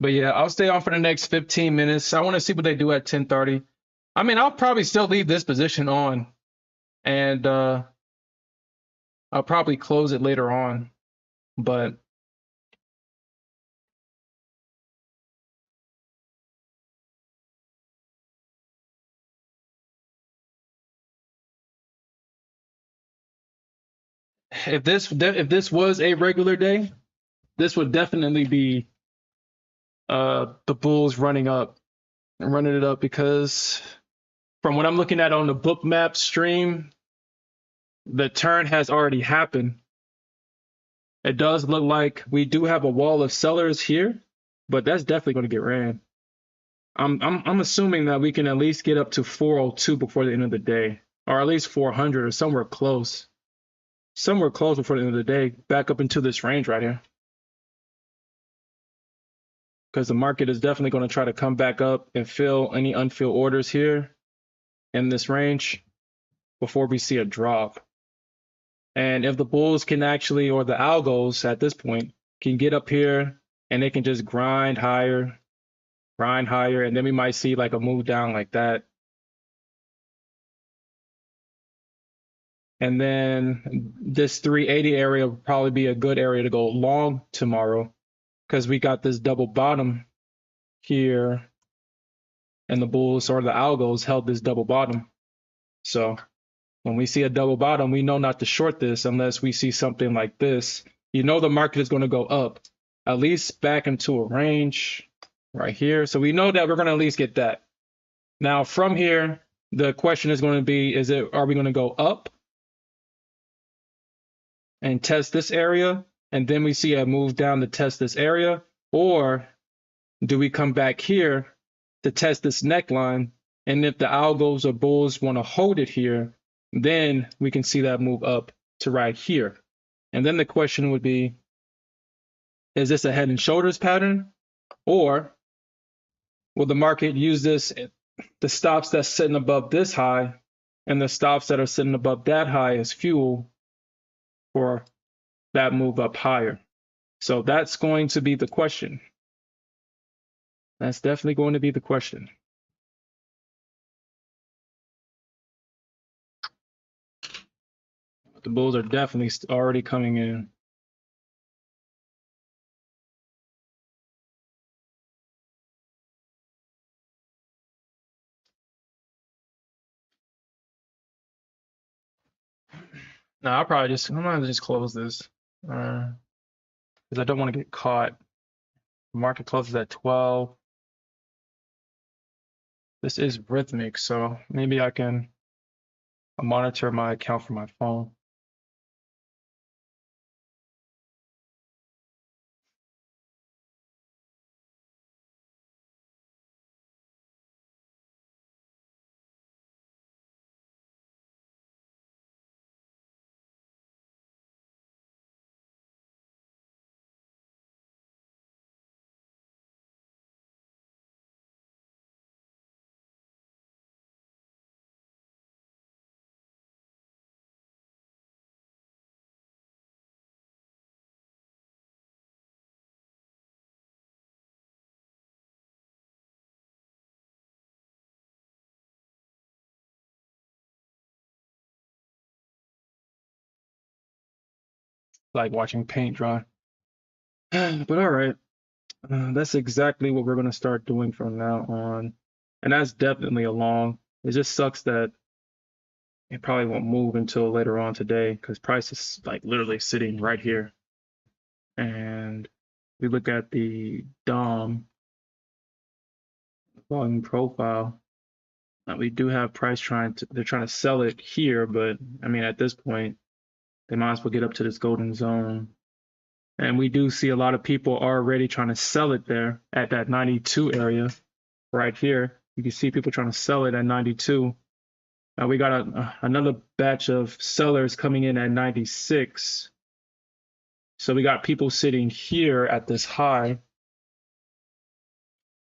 But yeah, I'll stay on for the next 15 minutes. I want to see what they do at 10:30. I mean, I'll probably still leave this position on, and I'll probably close it later on. But if this was a regular day, this would definitely be the Bulls running it up, because from what I'm looking at on the Bookmap stream, the turn has already happened. It does look like we do have a wall of sellers here, but that's definitely going to get ran. I'm assuming that we can at least get up to 402 before the end of the day, or at least 400 or somewhere close. Somewhere close before the end of the day, back up into this range right here. Because the market is definitely going to try to come back up and fill any unfilled orders here in this range before we see a drop. And if the bulls can actually, or the algos at this point, can get up here and they can just grind higher, and then we might see like a move down like that. And then this 380 area will probably be a good area to go long tomorrow, because we got this double bottom here, and the bulls or the algos held this double bottom. So when we see a double bottom, we know not to short this unless we see something like this. You know the market is going to go up, at least back into a range. right here. So we know that we're going to at least get that. Now from here, the question is going to be, are we going to go up and test this area? And then we see a move down to test this area? Or do we come back here to test this neckline? And if the algos or bulls want to hold it here, then we can see that move up to right here. And then the question would be, is this a head and shoulders pattern? Or will the market use this, the stops that's sitting above this high and the stops that are sitting above that high as fuel for that move up higher? So that's going to be the question. That's definitely going to be the question. The bulls are definitely already coming in. No, I'm gonna just close this because I don't want to get caught. The market closes at 12. This is rhythmic, so maybe I can monitor my account from my phone. Like watching paint dry. But all right, that's exactly what we're going to start doing from now on. And that's definitely a long. It just sucks that it probably won't move until later on today because price is like literally sitting right here. And we look at the DOM volume profile. We do have price they're trying to sell it here, but I mean, at this point, they might as well get up to this golden zone. And we do see a lot of people already trying to sell it there at that 92 area right here. You can see people trying to sell it at 92. We got another batch of sellers coming in at 96. So we got people sitting here at this high.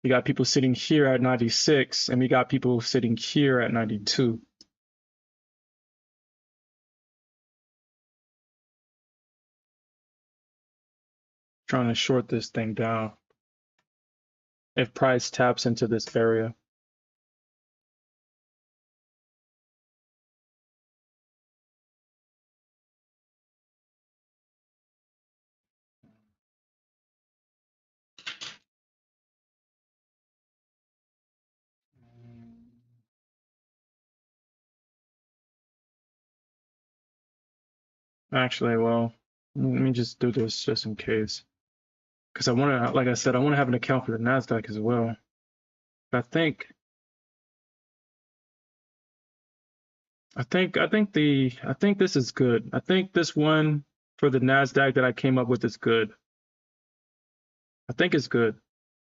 We got people sitting here at 96, and we got people sitting here at 92. Trying to short this thing down if price taps into this area. Actually, well, let me just do this just in case. Because I want to, like I said, I want to have an account for the Nasdaq as well. I think this is good. I think this one for the Nasdaq that I came up with is good. I think it's good.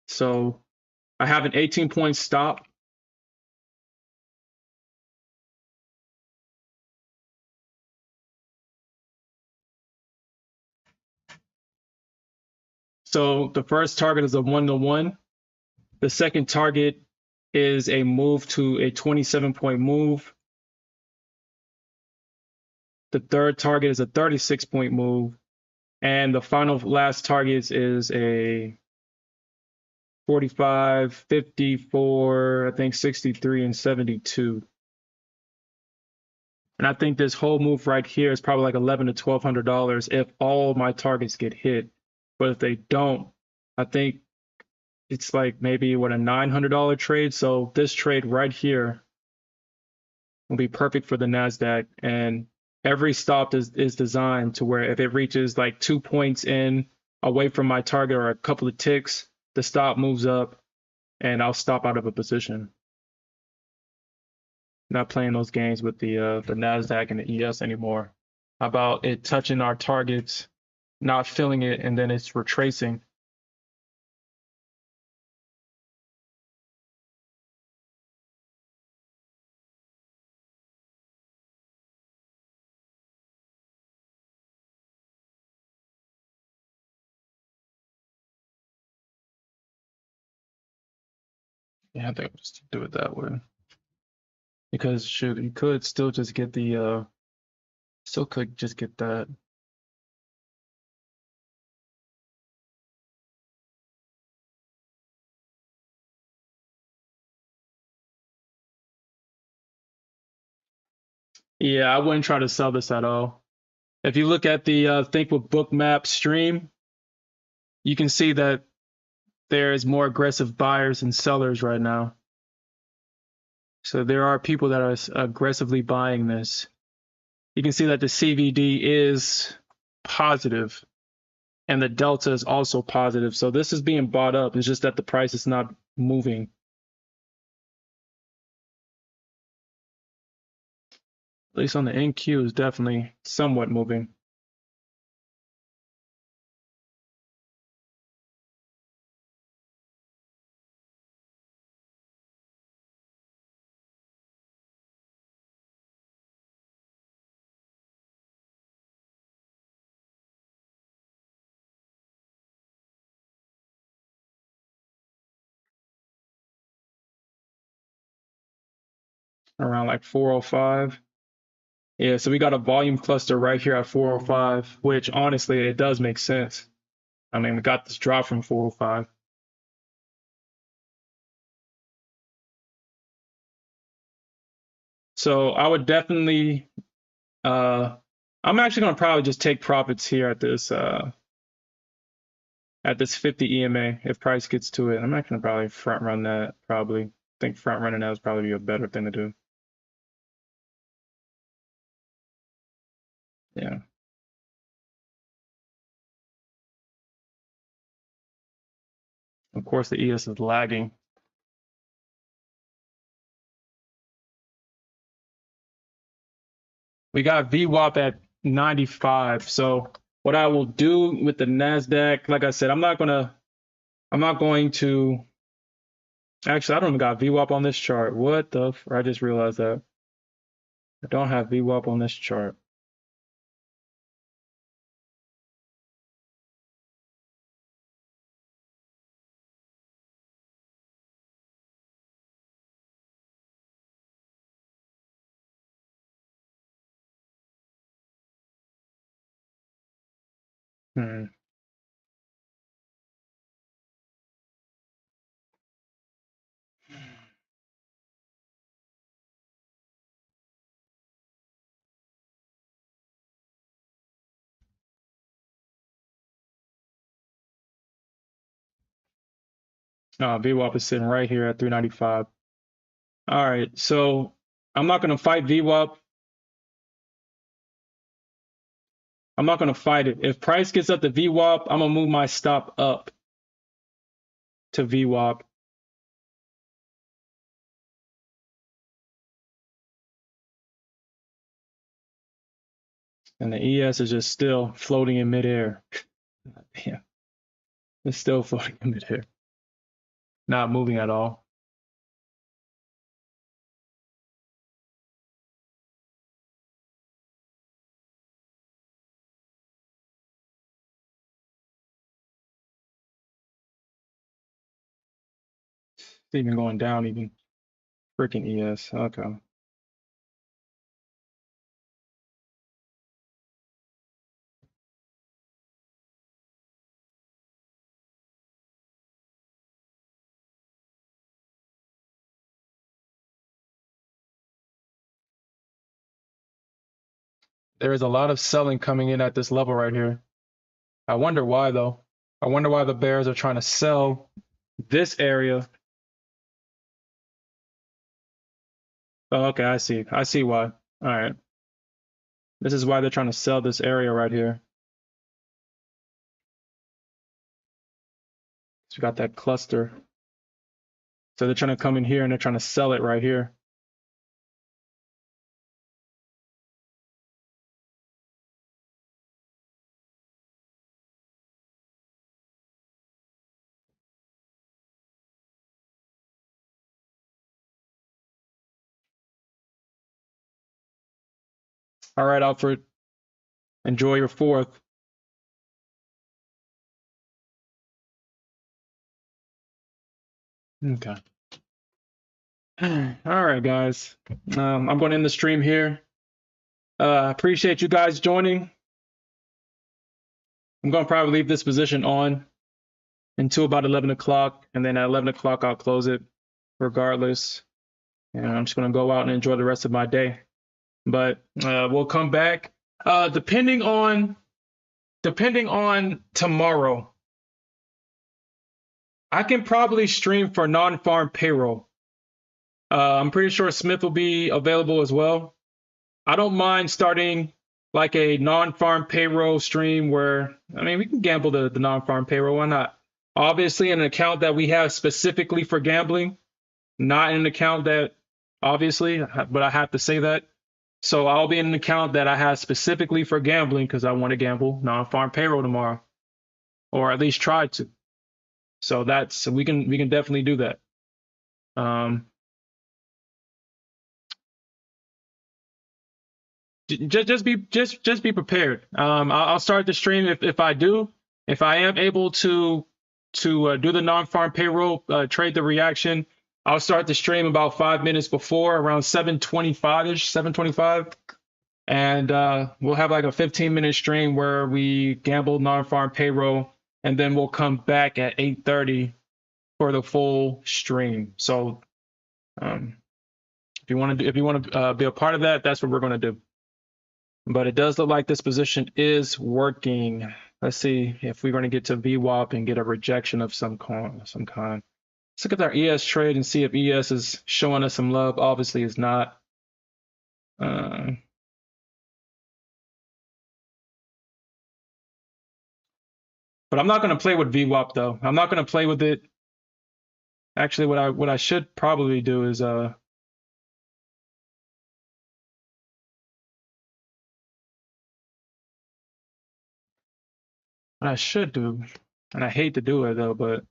So I have an 18-point stop. So the first target is a 1-to-1. The second target is a move to a 27-point move. The third target is a 36-point move. And the last target is a 45, 54, I think 63, and 72. And I think this whole move right here is probably like $1,100 to $1,200 if all my targets get hit. But if they don't, I think it's like maybe what, a $900 trade. So this trade right here will be perfect for the Nasdaq. And every stop is designed to where if it reaches like 2 points in away from my target or a couple of ticks, the stop moves up, and I'll stop out of a position. Not playing those games with the Nasdaq and the ES anymore. How about it touching our targets, not filling it, and then it's retracing? Yeah, I think I'll just do it that way. Because shoot, you could still just get the still could just get that. Yeah, I wouldn't try to sell this at all. If you look at the Think with Bookmap stream, you can see that there's more aggressive buyers and sellers right now. So there are people that are aggressively buying this. You can see that the CVD is positive and the delta is also positive. So this is being bought up. It's just that the price is not moving. At least on the NQ is definitely somewhat moving. Around like 405. Yeah, so we got a volume cluster right here at 405, which honestly, it does make sense. I mean, we got this drop from 405. So I would definitely, I'm actually going to probably just take profits here at this 50 EMA if price gets to it. I'm not going to probably front run that. Probably I think front running that is probably a better thing to do. Yeah. Of course, the ES is lagging. We got VWAP at 95. So what I will do with the Nasdaq, like I said, I'm not going to. Actually, I don't even got VWAP on this chart. What the? I just realized that I don't have VWAP on this chart. Hmm. VWAP is sitting right here at 395. All right, so I'm not going to fight VWAP. I'm not going to fight it. If price gets up to VWAP, I'm going to move my stop up to VWAP. And the ES is just still floating in midair. Yeah, it's still floating in midair. Not moving at all. It's even going down even. Freaking ES. Okay. There is a lot of selling coming in at this level right here. I wonder why though. I wonder why the bears are trying to sell this area. Oh, okay, I see. I see why. All right. This is why they're trying to sell this area right here. So we got that cluster. So they're trying to come in here and they're trying to sell it right here. All right, Alfred. Enjoy your fourth. Okay. All right, guys. I'm going to end the stream here. Appreciate you guys joining. I'm going to probably leave this position on until about 11 o'clock, and then at 11 o'clock, I'll close it regardless. And I'm just going to go out and enjoy the rest of my day. But we'll come back. Depending on tomorrow, I can probably stream for non-farm payroll. I'm pretty sure Smith will be available as well. I don't mind starting like a non-farm payroll stream where, I mean, we can gamble the non-farm payroll. Why not? Obviously, an account that we have specifically for gambling, not an account that, obviously, but I have to say that. So I'll be in an account that I have specifically for gambling because I want to gamble non-farm payroll tomorrow, or at least try to. So we can definitely do that. Just be prepared. I'll start the stream if I am able to do the non-farm payroll, trade the reaction. I'll start the stream about 5 minutes before, around 7:25ish, 7:25, and we'll have like a 15-minute stream where we gamble non-farm payroll, and then we'll come back at 8:30 for the full stream. So if you want to be a part of that, that's what we're going to do. But it does look like this position is working. Let's see if we're going to get to VWAP and get a rejection of some kind. Let's look at our ES trade and see if ES is showing us some love. Obviously, it's not. But I'm not going to play with VWAP though. I'm not going to play with it. Actually, what I should probably do is what I should do, and I hate to do it though, but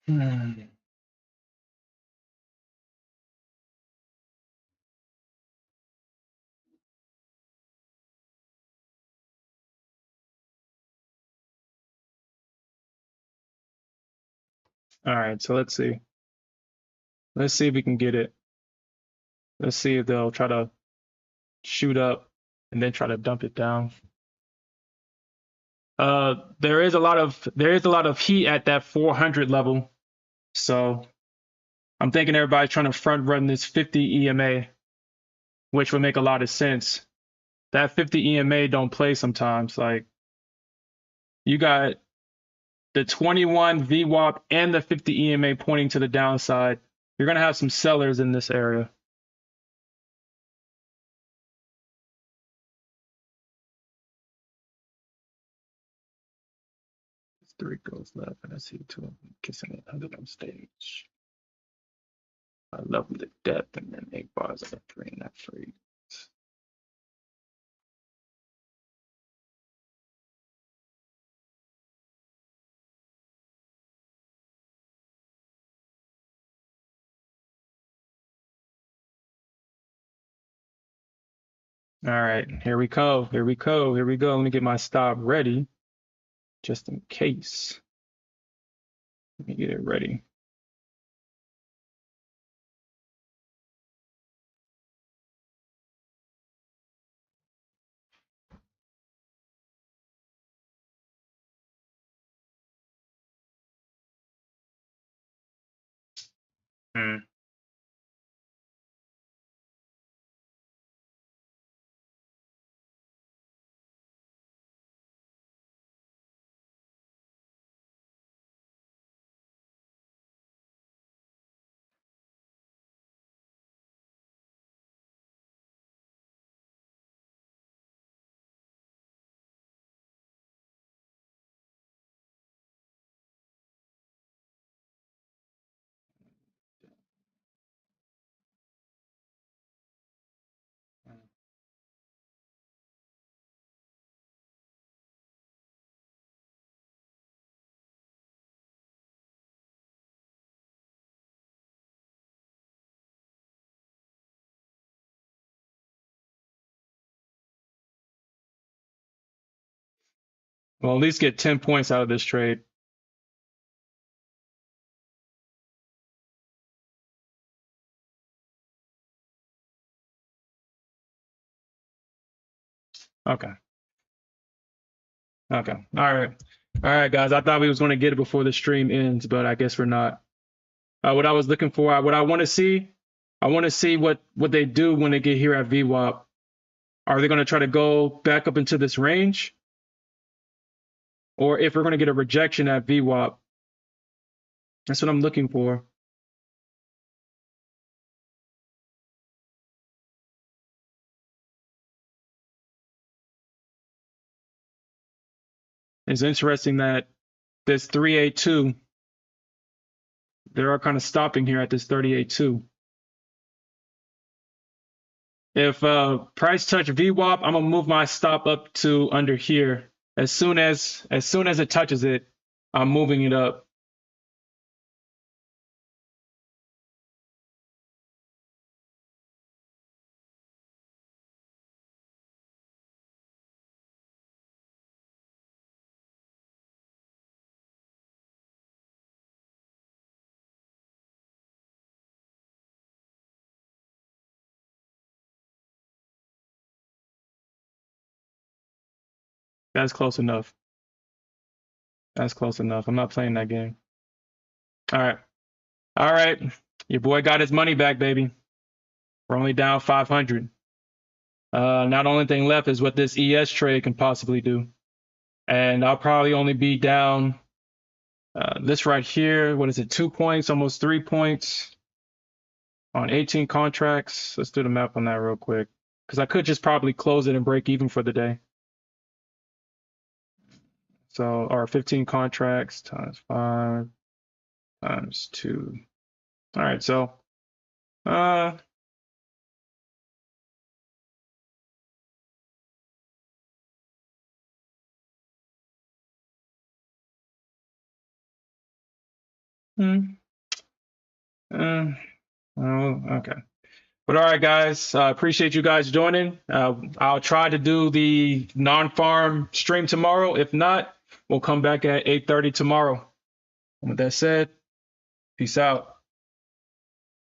hmm. All right, so let's see. Let's see if we can get it. Let's see if they'll try to shoot up and then try to dump it down. There is a lot of heat at that 400 level, so I'm thinking everybody's trying to front run this 50 EMA, which would make a lot of sense. That 50 EMA don't play sometimes. Like you got the 21 VWAP and the 50 EMA pointing to the downside. You're gonna have some sellers in this area. Three goes left, and I see two of them kissing it under on stage. I love the depth, and then 8 bars at a 3 and that 3. All right, here we go. Here we go. Here we go. Let me get my stop ready, just in case. Let me get it ready. Hmm. Well, at least get 10 points out of this trade. Okay. Okay. All right. All right, guys. I thought we was going to get it before the stream ends, but I guess we're not. What I was looking for, what I want to see, I want to see what they do when they get here at VWAP. Are they going to try to go back up into this range? Or if we're going to get a rejection at VWAP? That's what I'm looking for. It's interesting that this 382, they are kind of stopping here at this 38.2. If price touch VWAP, I'm gonna move my stop up to under here. As soon as it touches it, I'm moving it up. That's close enough. That's close enough. I'm not playing that game. All right. All right. Your boy got his money back, baby. We're only down 500. Now the only thing left is what this ES trade can possibly do. And I'll probably only be down this right here. What is it? 2 points, almost 3 points on 18 contracts. Let's do the math on that real quick. Because I could just probably close it and break even for the day. So, or 15 contracts times 5 times 2. All right, so okay. But all right, guys, appreciate you guys joining. I'll try to do the non-farm stream tomorrow. If not, we'll come back at 8:30 tomorrow. And with that said, peace out.